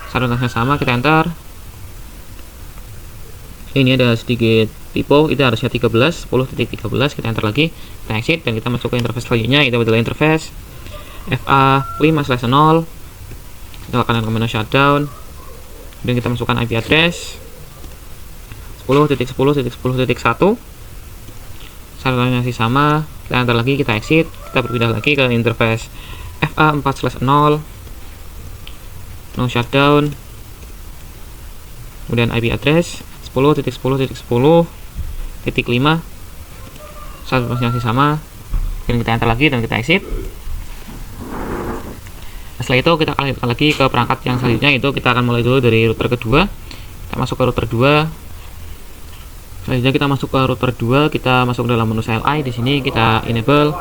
Sahabatnya sama, kita enter. Ini ada sedikit typo, itu harusnya 10.13, kita enter lagi, kita exit, dan kita masuk ke interface selanjutnya, itu adalah interface FA5/0. Kita lakukan command no shutdown, dan kita masukkan IP address 10.10.10.1. Sahabatnya masih sama, kita enter lagi, kita exit, kita berpindah lagi ke interface FA4/0, no shutdown, kemudian IP address 10.10.10.5. Sahabatnya masih sama, dan kita enter lagi dan kita exit. Setelah itu kita akan lanjutkan lagi ke perangkat yang selanjutnya, itu kita akan mulai dulu dari router kedua. Kita masuk ke router 2. Selanjutnya kita masuk ke router 2, kita masuk ke dalam menu CLI. Di sini kita enable,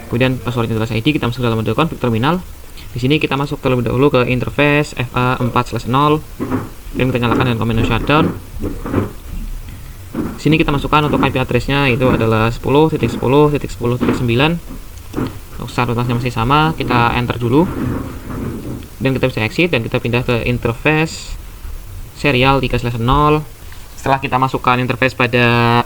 kemudian passwordnya adalah ID, kita masuk ke dalam mode config terminal. Di sini kita masuk terlebih dahulu ke interface FA4/0, dan kita nyalakan dengan command no shutdown. Di sini kita masukkan untuk IP address-nya, itu adalah 10.10.10.9. Statusnya masih sama, kita enter dulu, dan kita bisa exit, dan kita pindah ke interface serial 3/0. Setelah kita masukkan interface pada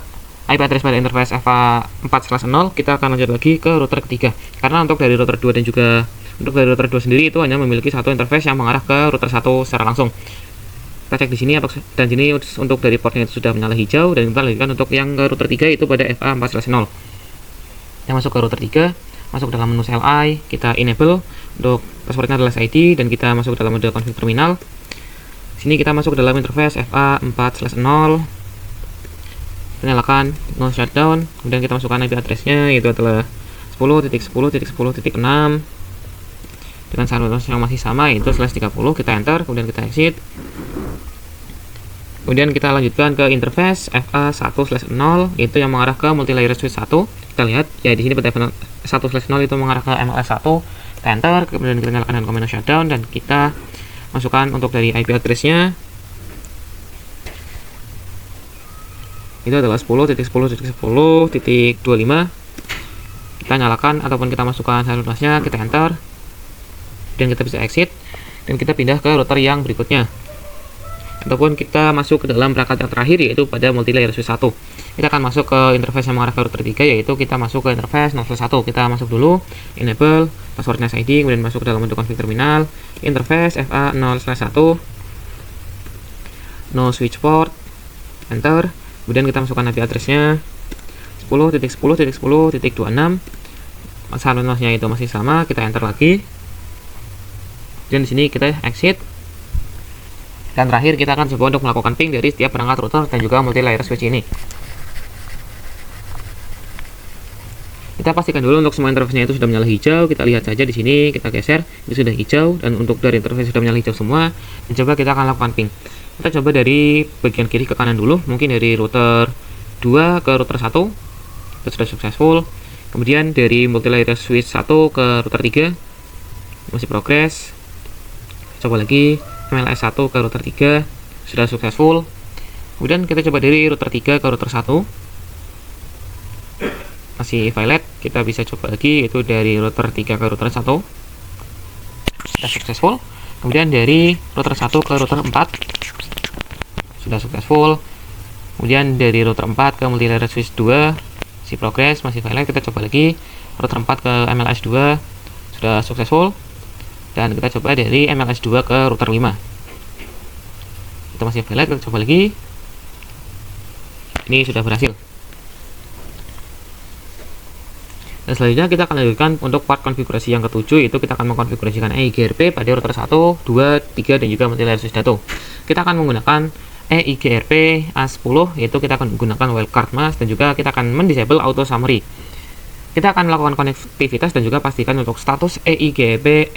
IP address pada interface FA4/0, kita akan lanjut lagi ke router ketiga, karena untuk dari router 2 dan juga untuk dari router 2 sendiri itu hanya memiliki satu interface yang mengarah ke router 1 secara langsung. Kita cek di sini, dan sini untuk dari portnya itu sudah menyala hijau, dan kita lanjutkan untuk yang ke router 3 itu pada FA4/0. Kita masuk ke router 3, masuk dalam menu CLI, kita enable, untuk passwordnya adalah ID, dan kita masuk ke dalam mode config terminal. Sini kita masuk ke dalam interface FA4/0, kita nyalakan no shutdown, kemudian kita masukkan IP address-nya, yaitu adalah 10.10.10.6 dengan sahabat yang masih sama, yaitu /30. Kita enter, kemudian kita exit. Kemudian kita lanjutkan ke interface FA1/0, yaitu yang mengarah ke multilayer switch 1. Kita lihat ya di sini pada 1/0 itu mengarah ke MLS1. Kita enter, kemudian kita nyalakan dengan command no shutdown, dan kita masukkan untuk dari IP address-nya, itu adalah 10.10.10.25. Kita nyalakan ataupun kita masukkan salurannya, kita enter, dan kita bisa exit, dan kita pindah ke router yang berikutnya, ataupun kita masuk ke dalam perangkat yang terakhir, yaitu pada multilayer switch 1. Kita akan masuk ke interface yang mengarah ke router 3, yaitu kita masuk ke interface 0/1. Kita masuk dulu, enable, passwordnya ID, kemudian masuk ke dalam menu config terminal, interface FA0/1, no switch port, enter, kemudian kita masukkan IP address-nya 10.10.10.26. Salurannya itu masih sama, kita enter lagi, dan di sini kita exit. Dan terakhir kita akan coba untuk melakukan ping dari setiap perangkat router dan juga multilayer switch ini. Kita pastikan dulu untuk semua interface-nya itu sudah menyala hijau. Kita lihat saja di sini, kita geser, itu sudah hijau, dan untuk dari interface sudah menyala hijau semua. Dan coba kita akan lakukan ping. Kita coba dari bagian kiri ke kanan dulu, mungkin dari router 2 ke router 1. Kita itu sudah successful. Kemudian dari multilayer switch 1 ke router 3 masih progress. Coba lagi MLS 1 ke router 3 sudah successful. Kemudian kita coba dari router 3 ke router 1 masih valid. Kita bisa coba lagi itu dari router 3 ke router 1 sudah successful. Kemudian dari router 1 ke router 4 sudah successful. Kemudian dari router 4 ke multilayer switch 2 masih progress, masih valid. Kita coba lagi router 4 ke MLS 2 sudah successful. Dan kita coba dari MLS 2 ke router 5 itu masih valid. Kita coba lagi, ini sudah berhasil. Dan selanjutnya kita akan lanjutkan untuk part konfigurasi yang ketujuh, itu kita akan mengkonfigurasikan EIGRP pada router 1, 2, 3 dan juga multilayer switch data. Kita akan menggunakan EIGRP A10, yaitu kita akan menggunakan wildcard mask, dan juga kita akan mendisable auto summary. Kita akan melakukan konektivitas dan juga pastikan untuk status EIGRP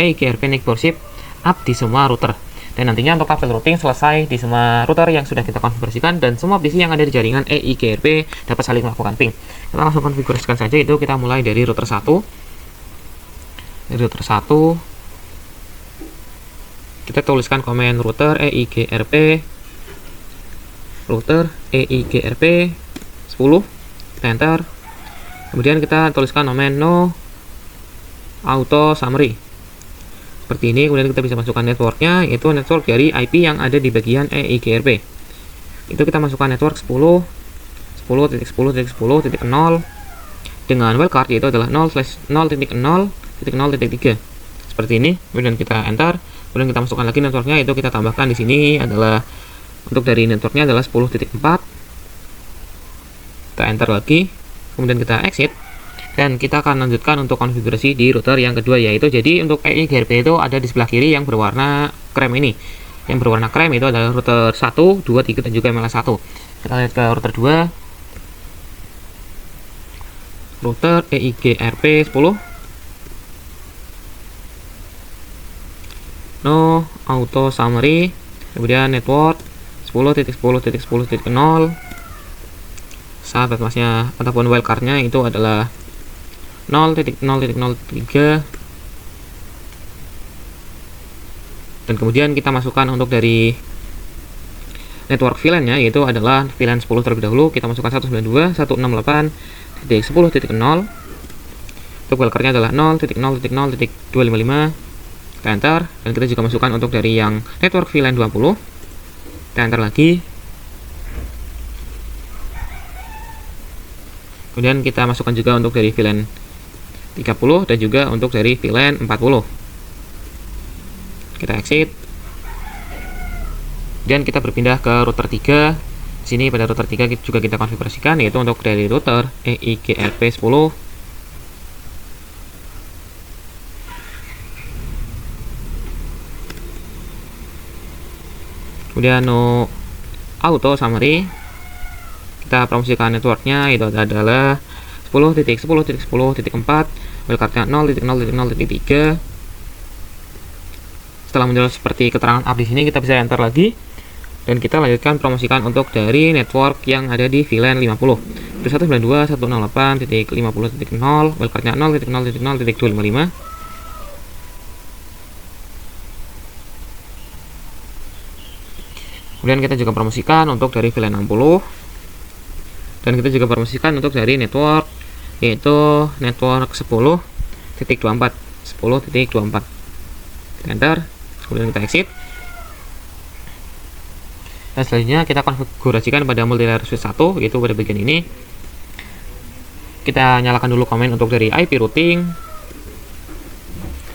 neighborship up di semua router. Dan nantinya untuk tabel routing selesai di semua router yang sudah kita konfigurasikan, dan semua PC yang ada di jaringan EIGRP dapat saling melakukan ping. Kita langsung konfigurasikan saja, itu kita mulai dari router 1. Dari router 1 kita tuliskan komen router EIGRP 10, enter. Kemudian kita tuliskan nomen no auto summary seperti ini. Kemudian kita bisa masukkan networknya, yaitu network dari IP yang ada di bagian EIGRP. Itu kita masukkan network 10.10.10.0 dengan wildcard, yaitu adalah 0/0.0.0.3 seperti ini. Kemudian kita enter. Kemudian kita masukkan lagi networknya, itu kita tambahkan di sini adalah untuk dari networknya adalah 10.4. Kita enter lagi. Kemudian kita exit, dan kita akan lanjutkan untuk konfigurasi di router yang kedua, yaitu jadi untuk EIGRP itu ada di sebelah kiri yang berwarna krem ini. Yang berwarna krem itu adalah router 1, 2, 3 dan juga MLS 1. Kita lihat ke router 2. Router EIGRP 10 no auto summary, kemudian network 10.10.10.0, sahabat masnya ataupun wildcardnya itu adalah 0.0.03. Dan kemudian kita masukkan untuk dari network VLAN nya, yaitu adalah VLAN 10 terlebih dahulu. Kita masukkan 192.168.0. untuk wildcardnya adalah 0.0.0.255. Kita enter. Dan kita juga masukkan untuk dari yang network VLAN 20. Kita enter lagi. Kemudian kita masukkan juga untuk dari VLAN 30 dan juga untuk dari VLAN 40. Kita exit. Dan kita berpindah ke router 3. Di sini pada router 3 juga kita konfigurasikan, yaitu untuk dari router EIGRP 10. Kemudian no auto summary. Kita promosikan networknya, itu adalah 10.10.10.4, wildcardnya 0.0.0.3. Setelah muncul seperti keterangan up di sini, kita bisa enter lagi, dan kita lanjutkan promosikan untuk dari network yang ada di VLAN 50. Itu 192.168.50.0, wildcardnya 0.0.0.255. Kemudian kita juga promosikan untuk dari VLAN 60. Dan kita juga promosikan untuk dari network, yaitu network 10.24. Kita enter. Kemudian kita exit. Dan selanjutnya kita konfigurasikan pada multilayer switch 1, yaitu pada bagian ini. Kita nyalakan dulu komen untuk dari IP routing.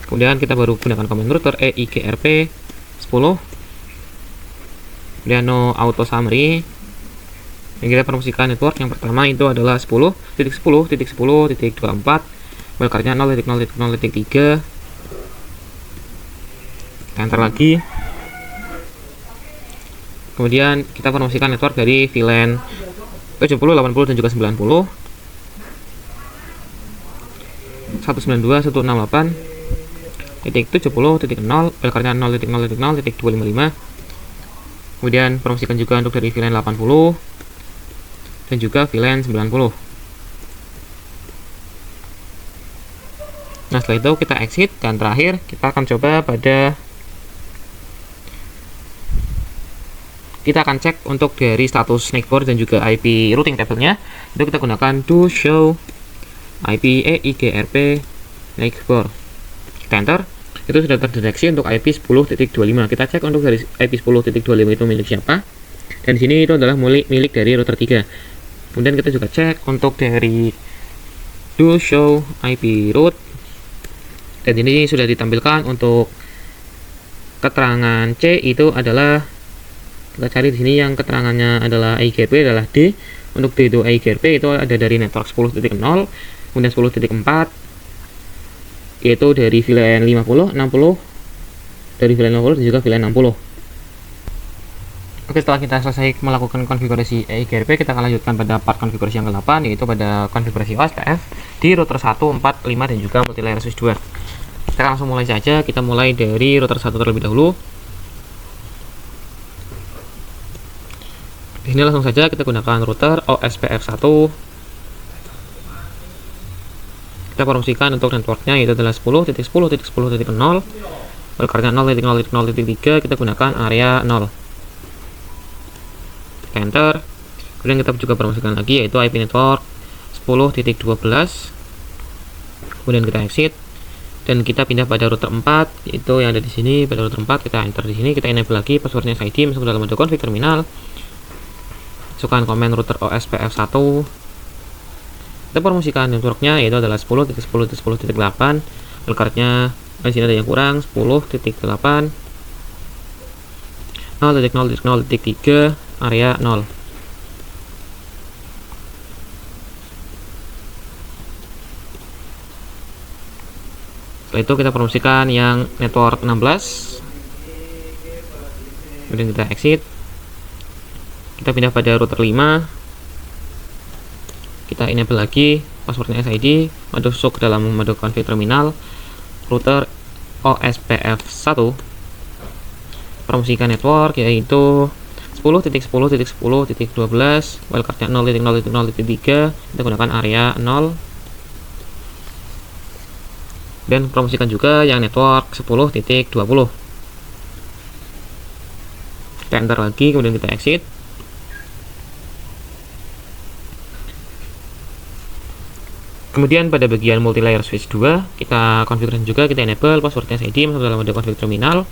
Kemudian kita baru gunakan komen router EIGRP 10. Kemudian no auto summary. Yang kita promosikan network yang pertama itu adalah 10.10.10.24, wildcardnya 0.0.0.3. Enter lagi. Kemudian kita promosikan network dari VLAN 70, 80 dan juga 90. 192.168.70.0, wildcardnya 0.0.0.255. Kemudian promosikan juga untuk dari VLAN 80 dan juga VLAN 90. Nah, setelah itu kita exit, dan terakhir kita akan coba kita akan cek untuk dari status Snackboard dan juga IP routing tabelnya. Itu kita gunakan do show IP EIGRP Snackboard. Kita enter. Itu sudah terdeteksi untuk IP 10.25. Kita cek untuk dari IP 10.25 itu milik siapa. Dan di sini itu adalah milik dari router 3. Kemudian kita juga cek untuk dari do show IP route. Dan ini sudah ditampilkan untuk keterangan C itu adalah, kita cari di sini yang keterangannya adalah EIGRP adalah D. Untuk D itu EIGRP itu ada dari network 10.0, kemudian 10.4 yaitu dari VLAN 50, 60, dari VLAN 50 dan juga VLAN 60. Oke, setelah kita selesai melakukan konfigurasi EIGRP, kita akan lanjutkan pada part konfigurasi yang ke-8, yaitu pada konfigurasi OSPF di router 1, 4, 5 dan juga multilayer switch 2. Kita langsung mulai saja. Kita mulai dari router 1 terlebih dahulu. Di sini langsung saja kita gunakan router OSPF 1. Kita promosikan untuk networknya yaitu adalah 10.10.10.0. Wildcardnya 0.0.0.3, kita gunakan area 0. Kita enter. Kemudian kita juga promosikan lagi yaitu IP network 10.12. Kemudian kita exit dan kita pindah pada router 4 yaitu yang ada di sini. Pada router 4 kita enter di sini, kita enable lagi passwordnya SID, masuk dalam mode config terminal. Masukkan komen router OSPF 1. Kita promosikan networknya yaitu adalah 10.10.10.8. Wildcardnya di sini ada yang kurang 10.8 0.0.0.3 area 0. Setelah itu kita promosikan yang network 16. Kemudian kita exit. Kita pindah pada router 5. Kita enable lagi passwordnya SID, masuk ke dalam mode config terminal. Router OSPF 1. Promosikan network yaitu 10.10.10.12. Wildcardnya 0.0.0.3. Kita gunakan area 0. Dan promosikan juga yang network 10.20. Kita enter lagi, kemudian kita exit. Kemudian pada bagian multilayer switch 2 kita konfigurasi juga, kita enable passwordnya SID, masuk dalam mode config terminal.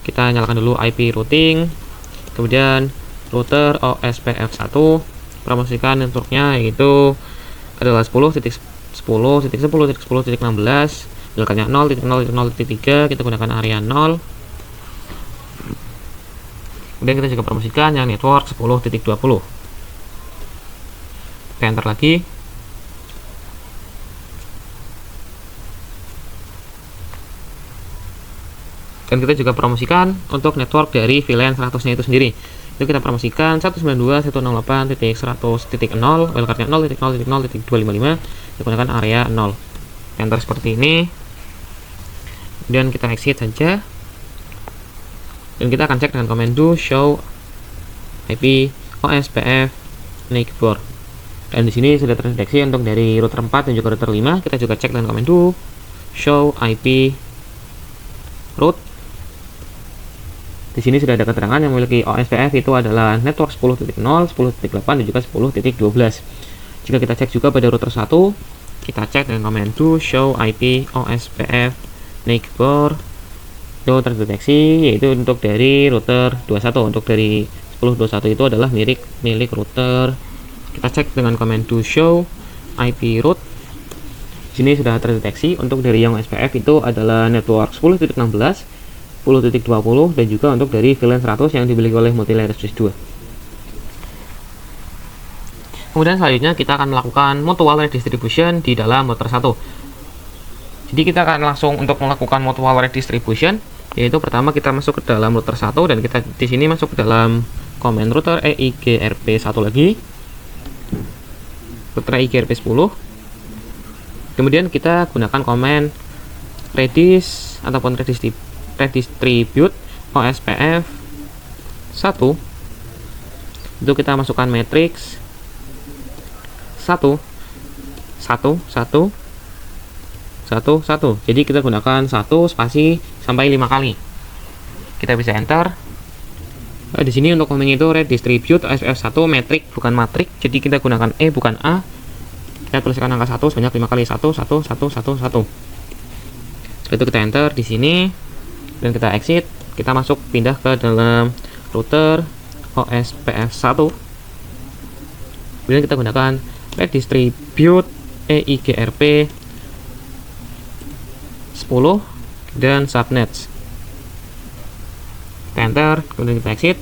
Kita nyalakan dulu IP routing, kemudian router OSPF 1. Promosikan networknya yaitu adalah 10.10.10.10.16. Wildcardnya 0.0.0.3, kita gunakan area 0. Kemudian kita juga promosikan yang network 10.20. Kita enter lagi. Dan kita juga promosikan untuk network dari VLAN 100-nya itu sendiri. Itu kita promosikan 192.168.100.0, wildcardnya 0.0.0.255, kita gunakan area 0. Enter seperti ini. Kemudian kita exit saja. Dan kita akan cek dengan komen do show IP OSPF Snackboard. Dan di sini sudah terdeteksi untuk dari router 4 dan juga router 5. Kita juga cek dengan komen do show IP route. Di sini sudah ada keterangan yang memiliki OSPF itu adalah network 10.0, 10.8 dan juga 10.12. Jika kita cek juga pada router 1, kita cek dengan komen do show IP OSPF Snackboard. Itu terdeteksi yaitu untuk dari router 21. Untuk dari 10.21 itu adalah milik router. Kita cek dengan komen do show IP route. Di sini sudah terdeteksi untuk dari yang SPF itu adalah network 10.16, 10.20 dan juga untuk dari VLAN 100 yang dimiliki oleh multilayer switch 2. Kemudian selanjutnya kita akan melakukan mutual redistribution di dalam router 1. Jadi kita akan langsung untuk melakukan mutual redistribution, yaitu pertama kita masuk ke dalam router 1 dan kita di sini masuk ke dalam command router EIGRP 1 lagi. Router EIGRP 10. Kemudian kita gunakan command redis ataupun redistribute OSPF 1. Itu kita masukkan matrix 1 1 1 1 1. Jadi kita gunakan 1 spasi sampai 5 kali. Kita bisa enter. Di sini untuk komennya itu redistribute SF1 metrik bukan matrik. Jadi kita gunakan E bukan A. Kita tuliskan angka 1 sebanyak 5 kali 1 1 1 1 1. Setelah itu kita enter di sini dan kita exit. Kita masuk pindah ke dalam router OSPF1. Kemudian kita gunakan redistribute EIGRP 10 dan subnets. Kita enter, kemudian kita exit.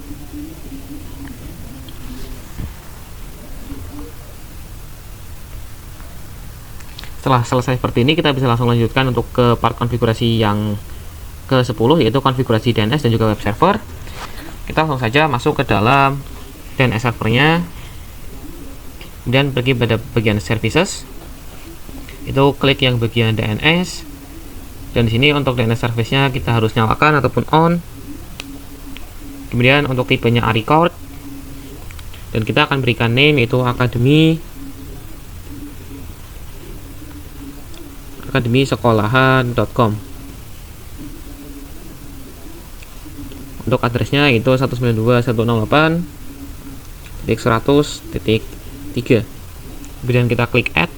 Setelah selesai seperti ini, kita bisa langsung lanjutkan untuk ke part konfigurasi yang ke-10, yaitu konfigurasi DNS dan juga web server. Kita langsung saja masuk ke dalam DNS servernya dan pergi pada bagian services. Itu klik yang bagian DNS. Dan di sini untuk DNS service-nya kita harus nyalakan ataupun on. Kemudian untuk tipenya record. Dan kita akan berikan name yaitu academy sekolahan.com. Untuk addressnya itu 192.168.100.3. Kemudian kita klik add.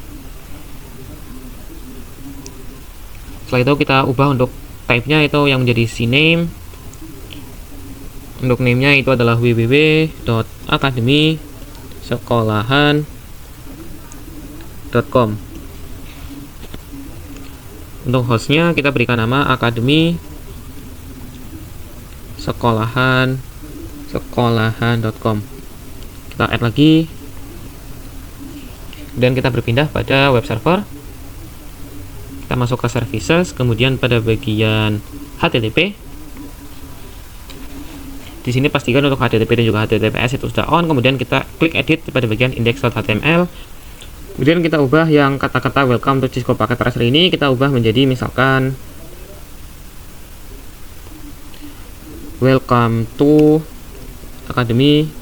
Setelah itu kita ubah untuk type-nya itu yang menjadi cname. Untuk name-nya itu adalah www.academy-sekolahan.com. Untuk hostnya kita berikan nama academy sekolahan.com. Kita add lagi dan kita berpindah pada web server. Kita masuk ke services, kemudian pada bagian HTTP. Di sini pastikan untuk HTTP dan juga HTTPS itu sudah on. Kemudian kita klik edit pada bagian index.html. Kemudian kita ubah yang kata-kata welcome to Cisco Packet Tracer ini, kita ubah menjadi misalkan welcome to academy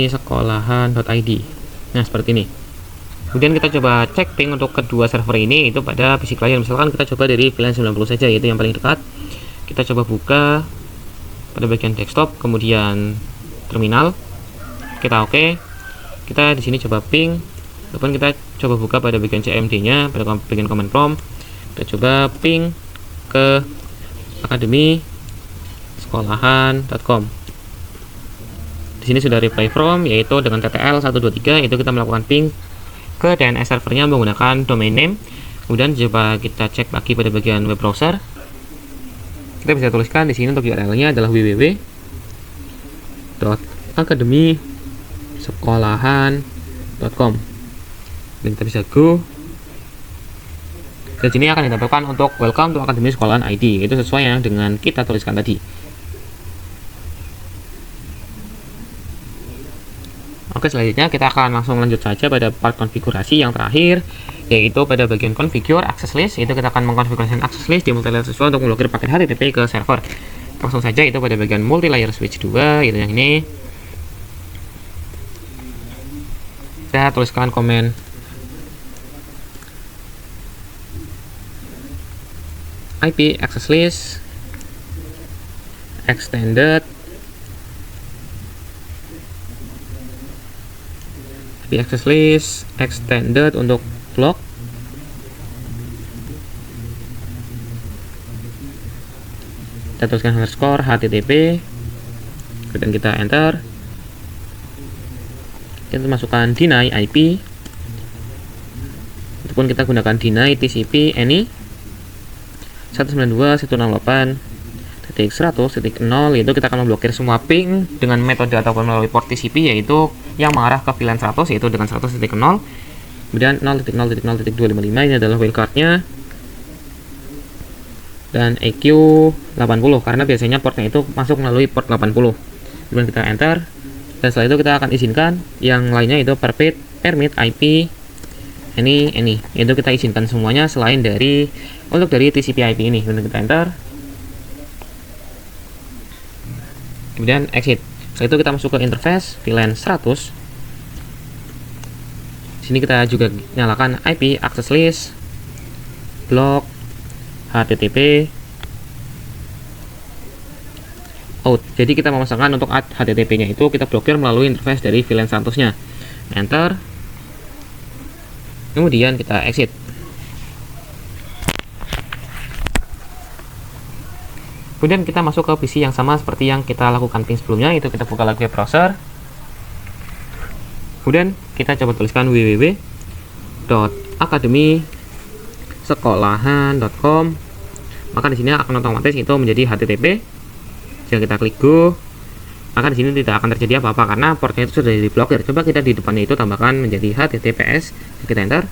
sekolahan.id. Nah, seperti ini. Kemudian kita coba cek ping untuk kedua server ini itu pada PC client. Misalkan kita coba dari VLAN 90 saja, yaitu yang paling dekat. Kita coba buka pada bagian desktop, kemudian terminal. Kita oke. Kita di sini coba ping. Ataupun kita coba buka pada bagian CMD-nya, pada bagian command prompt. Kita coba ping ke academy sekolahan.com. Di sini sudah reply from, yaitu dengan TTL 123, itu kita melakukan ping ke DNS servernya menggunakan domain name. Kemudian coba kita cek lagi pada bagian web browser. Kita bisa tuliskan di sini untuk URL-nya adalah www.academy-sekolahan.com. Dan kita bisa go. Dan sini akan didapatkan untuk welcome to Academy Sekolahan ID. Itu sesuai yang dengan kita tuliskan tadi. Oke, selanjutnya kita akan langsung lanjut saja pada part konfigurasi yang terakhir, yaitu pada bagian configure access list. Itu kita akan mengkonfigurasikan access list di multilayer switch untuk memblokir paket HTTP ke server. Langsung saja itu pada bagian multilayer switch 2, yaitu yang ini. Kita tuliskan komen IP access list extended IP access list extended untuk blok. Kita tuliskan underscore HTTP, kemudian kita enter. Kita masukkan deny IP, ataupun kita gunakan deny TCP any 192.168.100.0, yaitu kita akan memblokir semua ping dengan metode ataupun melalui port TCP, yaitu yang mengarah ke VLAN 100, yaitu dengan 100.0. Kemudian 0.0.0.255 ini adalah wildcardnya, dan EQ 80 karena biasanya portnya itu masuk melalui port 80. Kemudian kita enter, dan setelah itu kita akan izinkan yang lainnya, itu permit IP any, itu kita izinkan semuanya selain dari untuk dari TCP IP ini. Kemudian kita enter, kemudian exit. Setelah itu kita masuk ke interface VLAN 100. Di Sini kita juga nyalakan IP access list, block, HTTP, out. Jadi kita memasangkan untuk HTTP-nya itu kita blokir melalui interface dari VLAN Santosnya. Enter. Kemudian kita exit. Kemudian kita masuk ke PC yang sama seperti yang kita lakukan ping sebelumnya, itu kita buka lagi web browser. Kemudian kita coba tuliskan www.akademisekolahan.com. Maka di sini akan otomatis itu menjadi HTTP. Jika kita klik go, maka di sini tidak akan terjadi apa-apa karena portnya itu sudah diblokir. Coba kita di depannya itu tambahkan menjadi HTTPS, kita enter.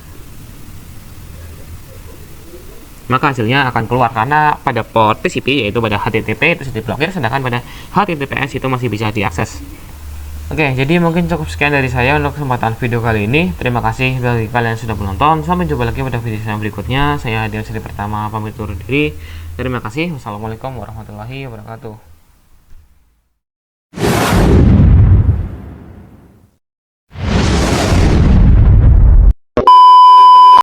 Maka hasilnya akan keluar karena pada port TCP yaitu pada HTTP itu sudah diblokir, sedangkan pada HTTPS itu masih bisa diakses. Oke, jadi mungkin cukup sekian dari saya untuk kesempatan video kali ini. Terima kasih bagi kalian yang sudah menonton. Sampai jumpa lagi pada video saya berikutnya. Saya Hadian seri pertama pamit undur diri. Terima kasih. Wassalamualaikum warahmatullahi wabarakatuh.